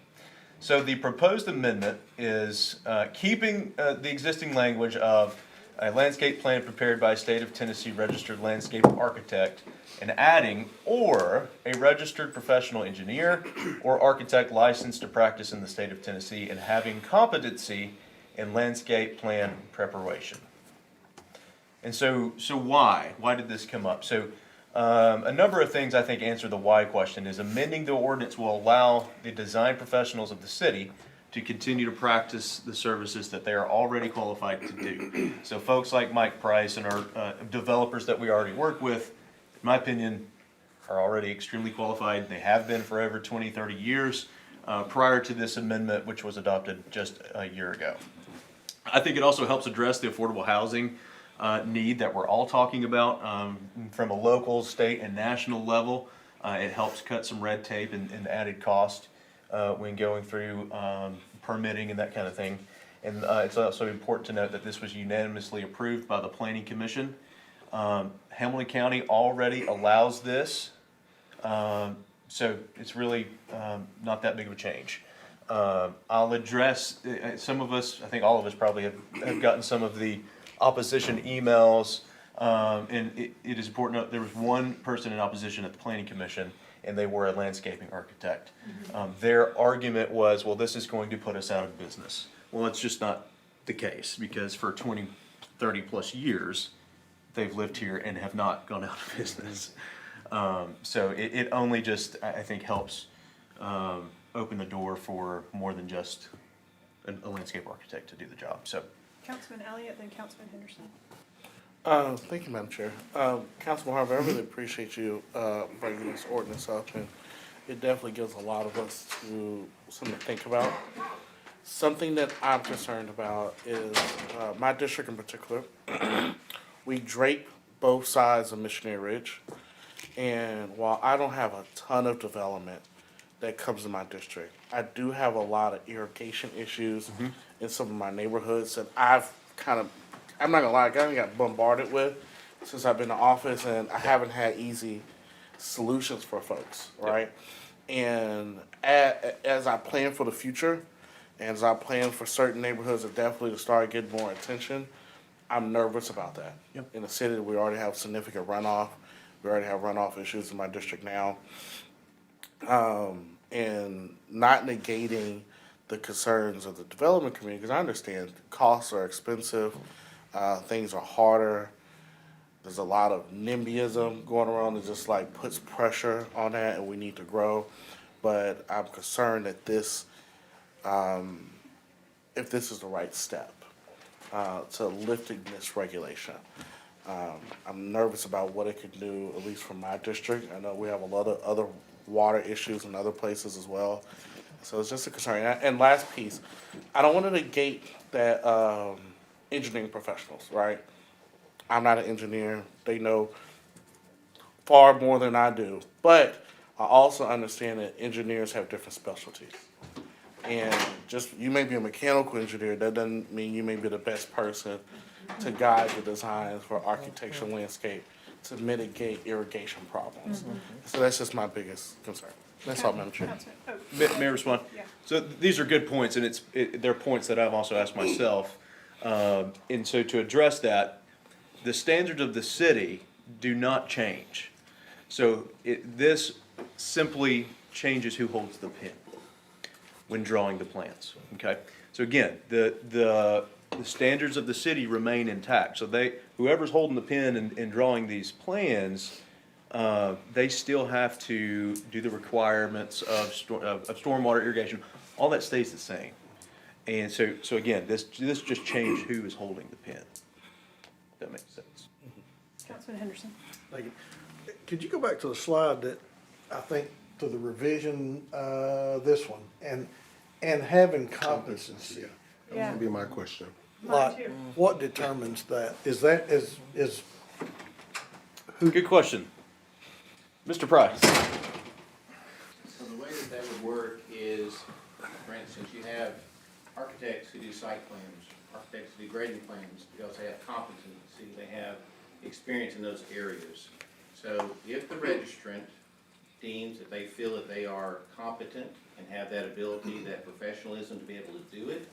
So the proposed amendment is keeping the existing language of a landscape plan prepared by a state of Tennessee registered landscape architect and adding or a registered professional engineer or architect licensed to practice in the state of Tennessee and having competency in landscape plan preparation. And so why? Why did this come up? So a number of things I think answer the why question is amending the ordinance will allow the design professionals of the city to continue to practice the services that they are already qualified to do. So folks like Mike Price and our developers that we already work with, in my opinion, are already extremely qualified. They have been for over 20, 30 years prior to this amendment, which was adopted just a year ago. I think it also helps address the affordable housing need that we're all talking about from a local, state, and national level. It helps cut some red tape and added cost when going through permitting and that kind of thing. And it's also important to note that this was unanimously approved by the Planning Commission. Hamilton County already allows this, so it's really not that big of a change. I'll address some of us, I think all of us probably have gotten some of the opposition emails, and it is important to note there was one person in opposition at the Planning Commission, and they were a landscaping architect. Their argument was, well, this is going to put us out of business. Well, it's just not the case, because for 20, 30 plus years, they've lived here and have not gone out of business. So it only just, I think, helps open the door for more than just a landscape architect to do the job. So,
Councilman Elliott, then Councilman Henderson.
Thank you, Madam Chair. Councilman Harvey, I really appreciate you bringing this ordinance up, and it definitely gives a lot of us something to think about. Something that I'm concerned about is my district in particular. We drape both sides of Missionary Ridge, and while I don't have a ton of development that comes in my district, I do have a lot of irrigation issues in some of my neighborhoods that I'm not gonna lie, I got bombarded with since I've been in office, and I haven't had easy solutions for folks, right? And as I plan for the future, and as I plan for certain neighborhoods that definitely to start getting more attention, I'm nervous about that.
Yep.
In the city, we already have significant runoff. We already have runoff issues in my district now. And not negating the concerns of the development community, because I understand costs are expensive, things are harder. There's a lot of NIMBYism going around that just like puts pressure on that, and we need to grow. But I'm concerned that this, if this is the right step to lifting this regulation. I'm nervous about what it could do, at least for my district. I know we have a lot of other water issues in other places as well. So it's just a concern. And last piece, I don't want to negate that engineering professionals, right? I'm not an engineer. They know far more than I do. But I also understand that engineers have different specialties. And just, you may be a mechanical engineer, that doesn't mean you may be the best person to guide the designs for architectural landscape to mitigate irrigation problems. So that's just my biggest concern. That's all, Madam Chair.
Councilman- oh,
May I respond?
Yeah.
So these are good points, and they're points that I've also asked myself. And so to address that, the standards of the city do not change. So this simply changes who holds the pen when drawing the plans, okay? So again, the standards of the city remain intact. So whoever's holding the pen and drawing these plans, they still have to do the requirements of stormwater irrigation. All that stays the same. And so again, this just changed who is holding the pen. If that makes sense.
Councilman Henderson.
Thank you. Could you go back to the slide that, I think, to the revision, this one, and having competency?
That was gonna be my question.
Like, what determines that? Is
Good question. Mr. Price.
So the way that would work is, for instance, you have architects who do site plans, architects who do grading plans, because they have competency, they have experience in those areas. So if the registrant deems that they feel that they are competent and have that ability, that professionalism to be able to do it,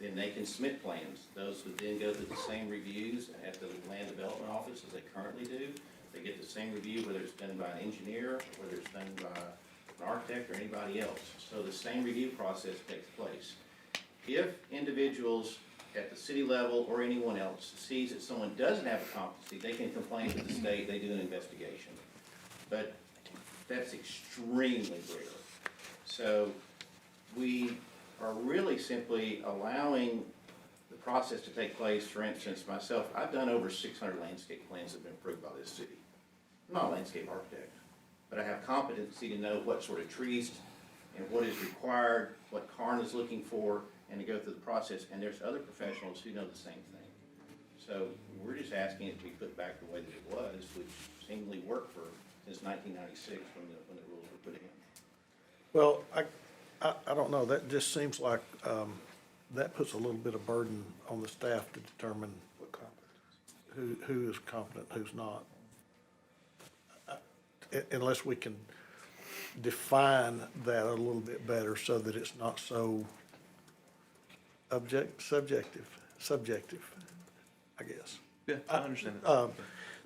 then they can submit plans. Those would then go through the same reviews at the land development office as they currently do. They get the same review, whether it's done by an engineer, whether it's done by an architect or anybody else. So the same review process takes place. If individuals at the city level or anyone else sees that someone doesn't have a competency, they can complain to the state, they do an investigation. But that's extremely rare. So we are really simply allowing the process to take place. For instance, myself, I've done over 600 landscape plans that have been approved by this city. I'm not a landscape architect, but I have competency to know what sort of trees and what is required, what Karn is looking for, and to go through the process. And there's other professionals who know the same thing. So we're just asking it to be put back the way that it was, which seemingly worked since 1996 when the rules were put in.
well, I don't know, that just seems like, that puts a little bit of burden on the staff to determine who is competent, who's not. Unless we can define that a little bit better so that it's not so subjective, I guess.
Yeah, I understand that.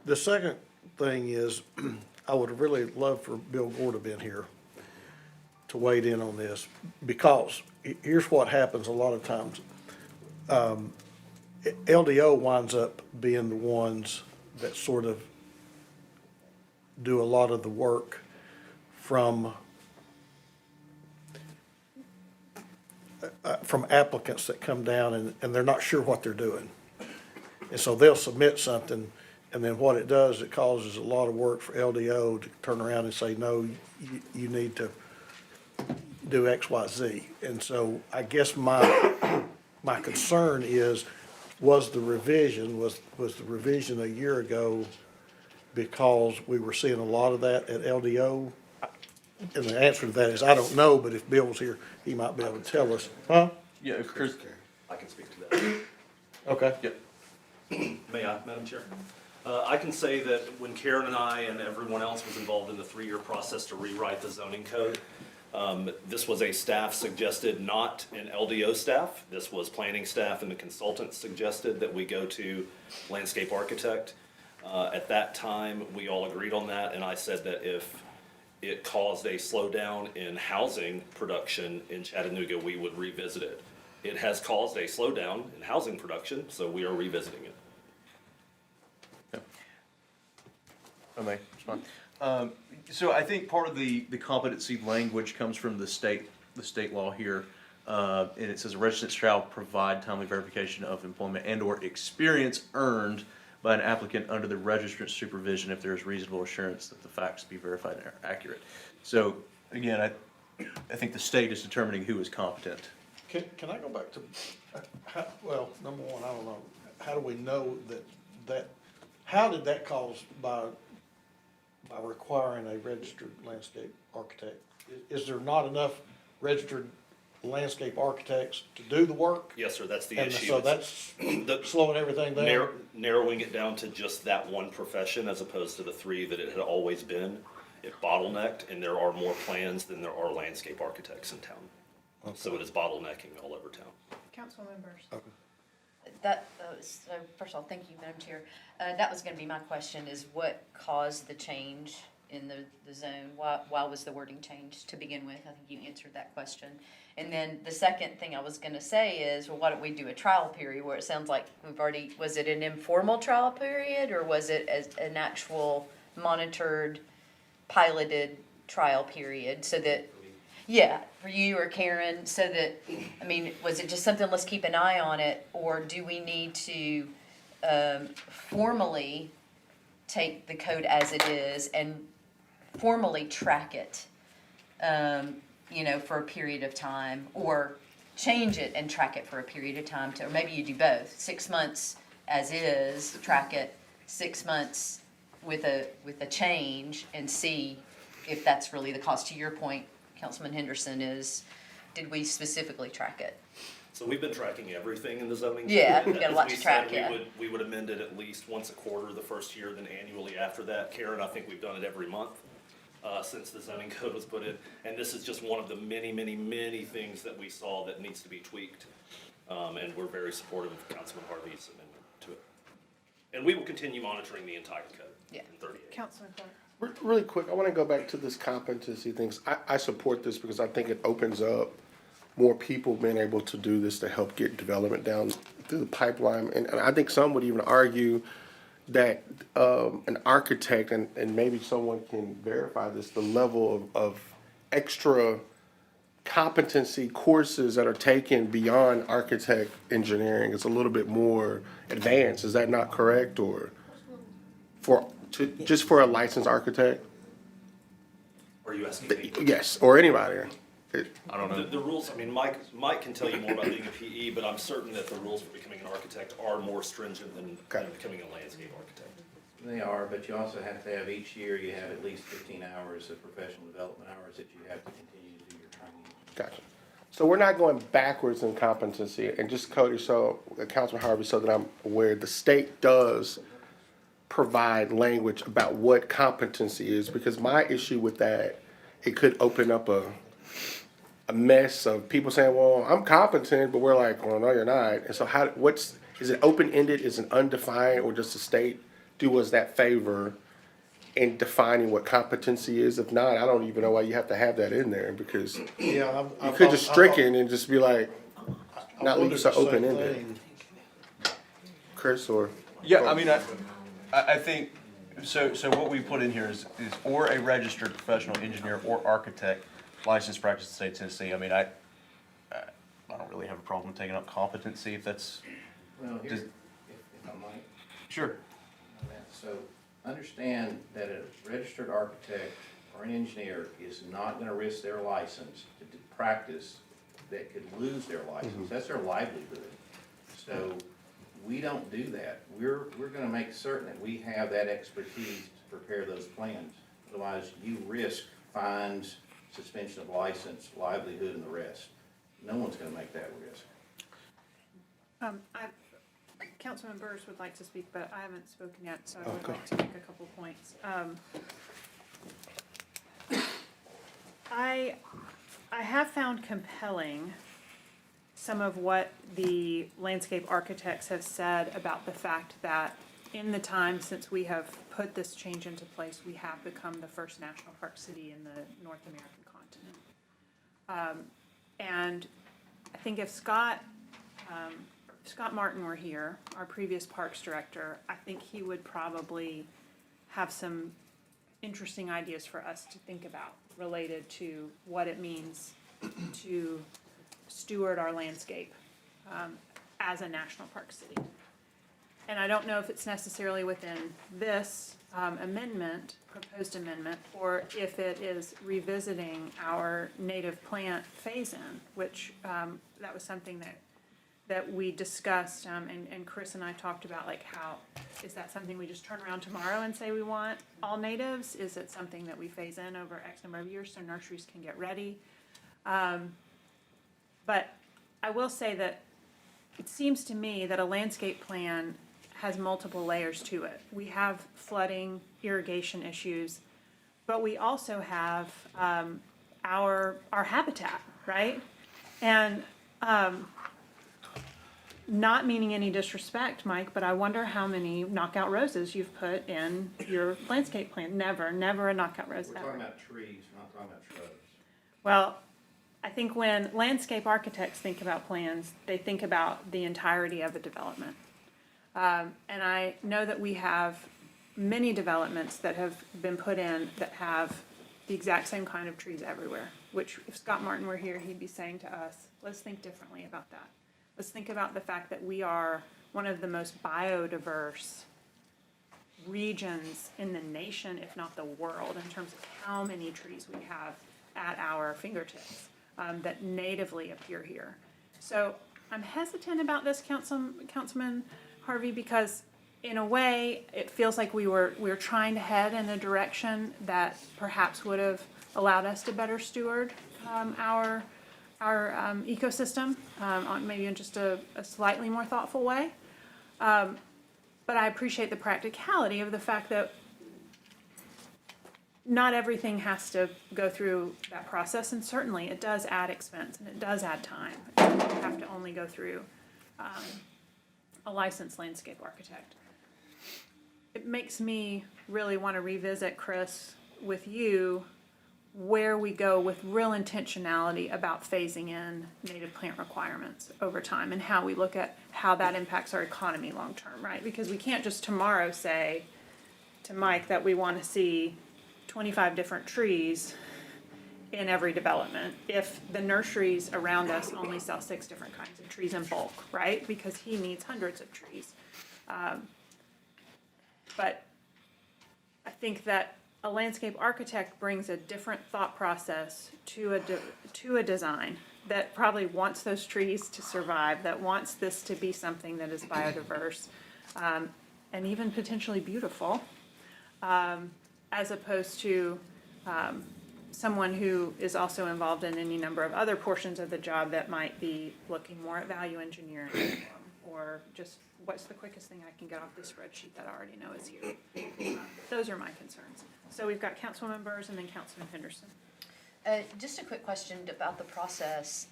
The second thing is, I would have really loved for Bill Gore to have been here to weigh in on this, because here's what happens a lot of times. LDO winds up being the ones that sort of do a lot of the work from applicants that come down and they're not sure what they're doing. And so they'll submit something, and then what it does, it causes a lot of work for LDO to turn around and say, no, you need to do X, Y, Z. And so I guess my concern is, was the revision a year ago because we were seeing a lot of that at LDO? And the answer to that is, I don't know, but if Bill was here, he might be able to tell us. Huh?
Yeah, Chris.
I can speak to that.
Okay.
Yep.
May I, Madam Chair? I can say that when Karen and I and everyone else was involved in the 3-year process to rewrite the zoning code, this was a staff suggested, not an LDO staff. This was planning staff and the consultants suggested that we go to landscape architect. At that time, we all agreed on that, and I said that if it caused a slowdown in housing production in Chattanooga, we would revisit it. It has caused a slowdown in housing production, so we are revisiting it.
I may respond. So I think part of the competency language comes from the state law here. And it says a resident shall provide timely verification of employment and or experience earned by an applicant under the registrant's supervision if there is reasonable assurance that the facts be verified and are accurate. So again, I think the state is determining who is competent.
Can I go back to, well, number one, I don't know, how do we know that, how did that cause by requiring a registered landscape architect? Is there not enough registered landscape architects to do the work?
Yes, sir, that's the
And
issue.
so that's slowing everything down?
Narrowing it down to just that one profession as opposed to the 3 that it had always been. It bottlenecked, and there are more plans than there are landscape architects in town. So it is bottlenecking all over town.
Council members.
So first of all, thank you, Madam Chair. That was gonna be my question, is what caused the change in the zone? Why was the wording changed to begin with? I think you answered that question. And then the second thing I was gonna say is, well, why don't we do a trial period where it sounds like we've already, was it an informal trial period, or was it an actual monitored, piloted trial period, so that, yeah, for you or Karen, so that, I mean, was it just something, let's keep an eye on it, or do we need to formally take the code as it is and formally track it, for a period of time, or change it and track it for a period of time, or maybe you do both, 6 months as is, track it, 6 months with a change, and see if that's really the cost. To your point, Councilman Henderson, is, did we specifically track it?
So we've been tracking everything in the zoning.
Yeah,
code.
we've got a
As
lot
we
to track,
said,
yeah.
We would amend it at least once a quarter the first year, then annually after that. Karen, I think we've done it every month since the zoning code was put in. And this is just one of the many, many, many things that we saw that needs to be tweaked. And we're very supportive of Councilman Harvey's amendment to it. And we will continue monitoring the entire code in 38.
Councilman Clark.
Really quick, I want to go back to this competency things. I support this because I think it opens up more people being able to do this to help get development down through the pipeline. And I think some would even argue that an architect, and maybe someone can verify this, the level of extra competency courses that are taken beyond architect engineering is a little bit more advanced. Is that not correct? Or just for a licensed architect?
Are you asking me?
Yes, or anybody.
I don't know. The rules, I mean, Mike can tell you more about being a PE, but I'm certain that the rules for becoming an architect are more stringent than becoming a landscape architect.
They are, but you also have to have, each year, you have at least 15 hours of professional development hours that you have to continue to do your training.
Gotcha. So we're not going backwards in competency, and just Cody, so, Councilman Harvey, so that I'm aware, the state does provide language about what competency is, because my issue with that, it could open up a mess of people saying, well, I'm competent, but we're like, well, no, you're not. And so is it open-ended, is it undefined, or does the state do us that favor in defining what competency is? If not, I don't even know why you have to have that in there, because you could just stricken and just be like, not leave it so open-ended. Chris, or?
Yeah, I mean, I think, so what we put in here is or a registered professional engineer or architect licensed practice in the state of Tennessee. I mean, I don't really have a problem taking up competency if that's.
Well, here, if I might.
Sure.
So understand that a registered architect or an engineer is not gonna risk their license to do practice that could lose their license. That's their livelihood. So we don't do that. We're gonna make certain that we have that expertise to prepare those plans. Otherwise, you risk fines, suspension of license, livelihood, and the rest. No one's gonna make that risk.
Councilman Burrs would like to speak, but I haven't spoken yet, so I would like to make a couple points. I have found compelling some of what the landscape architects have said about the fact that in the time since we have put this change into place, we have become the first national park city in the North American continent. And I think if Scott Martin were here, our previous parks director, I think he would probably have some interesting ideas for us to think about related to what it means to steward our landscape as a national park city. And I don't know if it's necessarily within this proposed amendment, or if it is revisiting our native plant phase-in, which that was something that we discussed, and Chris and I talked about, like, how, is that something we just turn around tomorrow and say we want all natives? Is it something that we phase in over X number of years so nurseries can get ready? But I will say that it seems to me that a landscape plan has multiple layers to it. We have flooding, irrigation issues, but we also have our habitat, right? And not meaning any disrespect, Mike, but I wonder how many knockout roses you've put in your landscape plan. Never a knockout rose
We're
ever.
talking about trees, we're not talking about shrubs.
Well, I think when landscape architects think about plans, they think about the entirety of a development. And I know that we have many developments that have been put in that have the exact same kind of trees everywhere, which if Scott Martin were here, he'd be saying to us, let's think differently about that. Let's think about the fact that we are one of the most biodiverse regions in the nation, if not the world, in terms of how many trees we have at our fingertips that natively appear here. So I'm hesitant about this, Councilman Harvey, because in a way, it feels like we were trying to head in a direction that perhaps would have allowed us to better steward our ecosystem, maybe in just a slightly more thoughtful way. But I appreciate the practicality of the fact that not everything has to go through that process, and certainly it does add expense and it does add time. You have to only go through a licensed landscape architect. It makes me really want to revisit, Chris, with you, where we go with real intentionality about phasing in native plant requirements over time and how we look at how that impacts our economy long term, right? Because we can't just tomorrow say to Mike that we want to see 25 different trees in every development if the nurseries around us only sell 6 different kinds of trees in bulk, right? Because he needs hundreds of trees. But I think that a landscape architect brings a different thought process to a design that probably wants those trees to survive, that wants this to be something that is biodiverse, and even potentially beautiful, as opposed to someone who is also involved in any number of other portions of the job that might be looking more at value engineering or just what's the quickest thing I can get off this spreadsheet that I already know is here. Those are my concerns. So we've got Councilwoman Burrs and then Councilman Henderson.
Just a quick question about the process.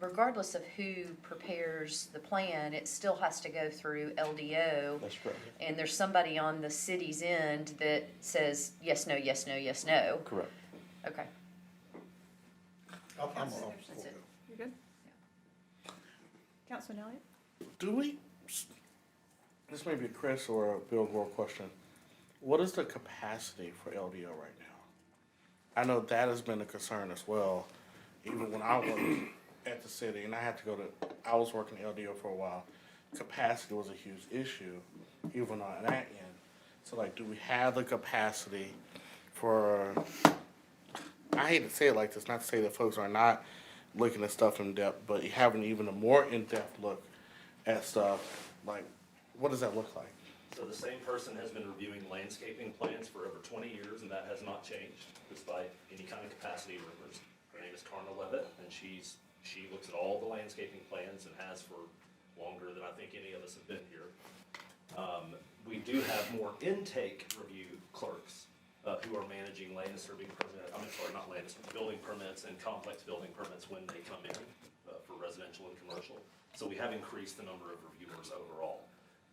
Regardless of who prepares the plan, it still has to go through LDO.
That's correct.
And there's somebody on the city's end that says yes, no, yes, no, yes, no.
Correct.
Okay.
I'm
Councilman
all
Henderson,
for it.
you good? Councilman Elliott?
Do we, this may be a Chris or a Bill Gore question. What is the capacity for LDO right now? I know that has been a concern as well, even when I worked at the city and I was working LDO for a while. Capacity was a huge issue, even on that end. So like, do we have the capacity for, I hate to say it like this, not to say that folks are not looking at stuff in depth, but having even a more in-depth look at stuff, like, what does that look like?
So the same person has been reviewing landscaping plans for over 20 years, and that has not changed despite any kind of capacity rumors. Her name is Karna Levitt, and she looks at all the landscaping plans and has for longer than I think any of us have been here. We do have more intake review clerks who are managing land disturbing permit, not land disturbing, building permits and complex building permits when they come in for residential and commercial. So we have increased the number of reviewers overall.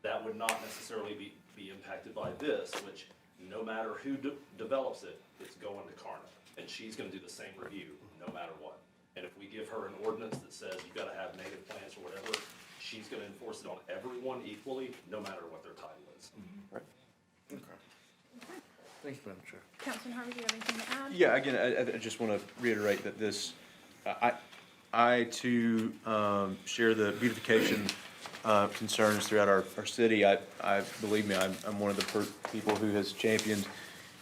That would not necessarily be impacted by this, which no matter who develops it, it's going to Karna. And she's gonna do the same review, no matter what. And if we give her an ordinance that says you gotta have native plants or whatever, she's gonna enforce it on everyone equally, no matter what their title is.
Thanks, Madam Chair.
Councilman Harvey, do you have anything to add?
Yeah, again, I just want to reiterate that this, I too share the beautification concerns throughout our city. Believe me, I'm one of the people who has championed,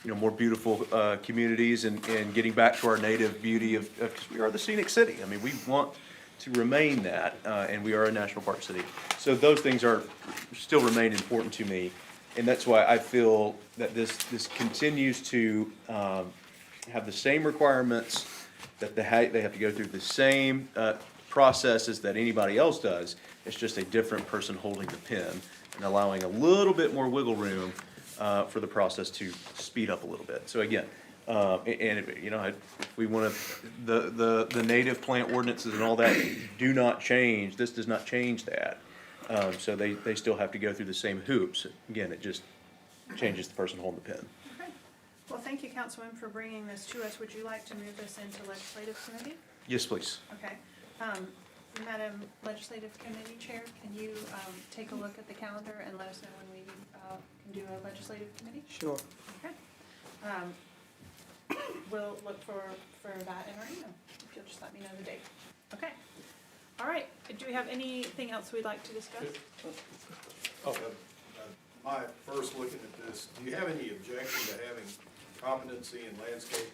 more beautiful communities and getting back to our native beauty because we are the scenic city. I mean, we want to remain that, and we are a national park city. So those things still remain important to me. And that's why I feel that this continues to have the same requirements, that they have to go through the same processes that anybody else does. It's just a different person holding the pen and allowing a little bit more wiggle room for the process to speed up a little bit. So again, if we want to, the native plant ordinances and all that do not change. This does not change that. So they still have to go through the same hoops. Again, it just changes the person holding the pen.
Okay. Well, thank you, Councilman, for bringing this to us. Would you like to move this into legislative committee?
Yes, please.
Okay. Madam Legislative Committee Chair, can you take a look at the calendar and let us know when we can do a legislative committee?
Sure.
Okay. We'll look for that in our email, if you'll just let me know the date. Okay. All right. Do we have anything else we'd like to discuss?
My first looking at this, do you have any objection to having competency in landscape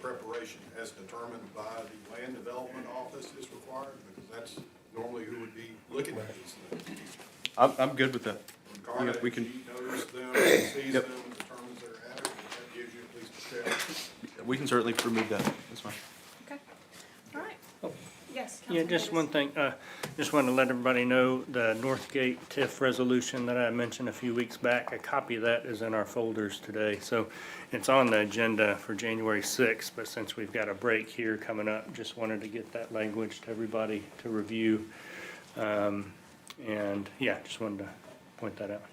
preparation as determined by the land development office is required? Because that's normally who would be looking at these things.
I'm good with that.
Carna,
Yeah, we can.
she knows them, sees
Yep.
them, determines their adequate, that gives you at least a check.
We can certainly remove that. That's fine.
Okay. All right. Yes.
Yeah,
Councilman
just
Davis.
one thing, just wanted to let everybody know, the Northgate TIF resolution that I mentioned a few weeks back, a copy of that is in our folders today. So it's on the agenda for January 6th, but since we've got a break here coming up, just wanted to get that language to everybody to review. And yeah, just wanted to point that out.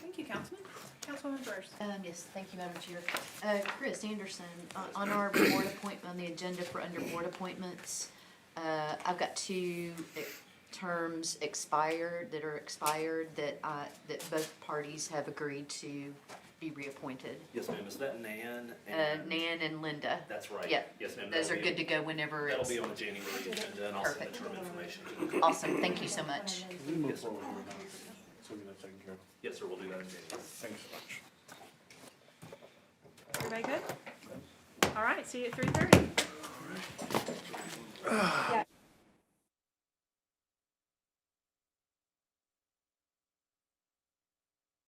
Thank you, Councilman. Councilwoman Burrs.
Yes, thank you, Madam Chair. Chris Anderson, on our board appointment, on the agenda for under board appointments, I've got two terms that are expired that both parties have agreed to be reappointed.
Yes, ma'am, is that Nan?
Nan and Linda.
That's right.
Yep.
Yes, ma'am.
Those are
that'll be-
good to go whenever
That'll
it's.
be on the January agenda, and I'll send the
Perfect.
term information.
Awesome, thank you so much.
Yes, sir.
So we got taken care of.
Yes, sir, we'll do that in January.
Thanks so much.
Everybody good? All right, see you at 3:30.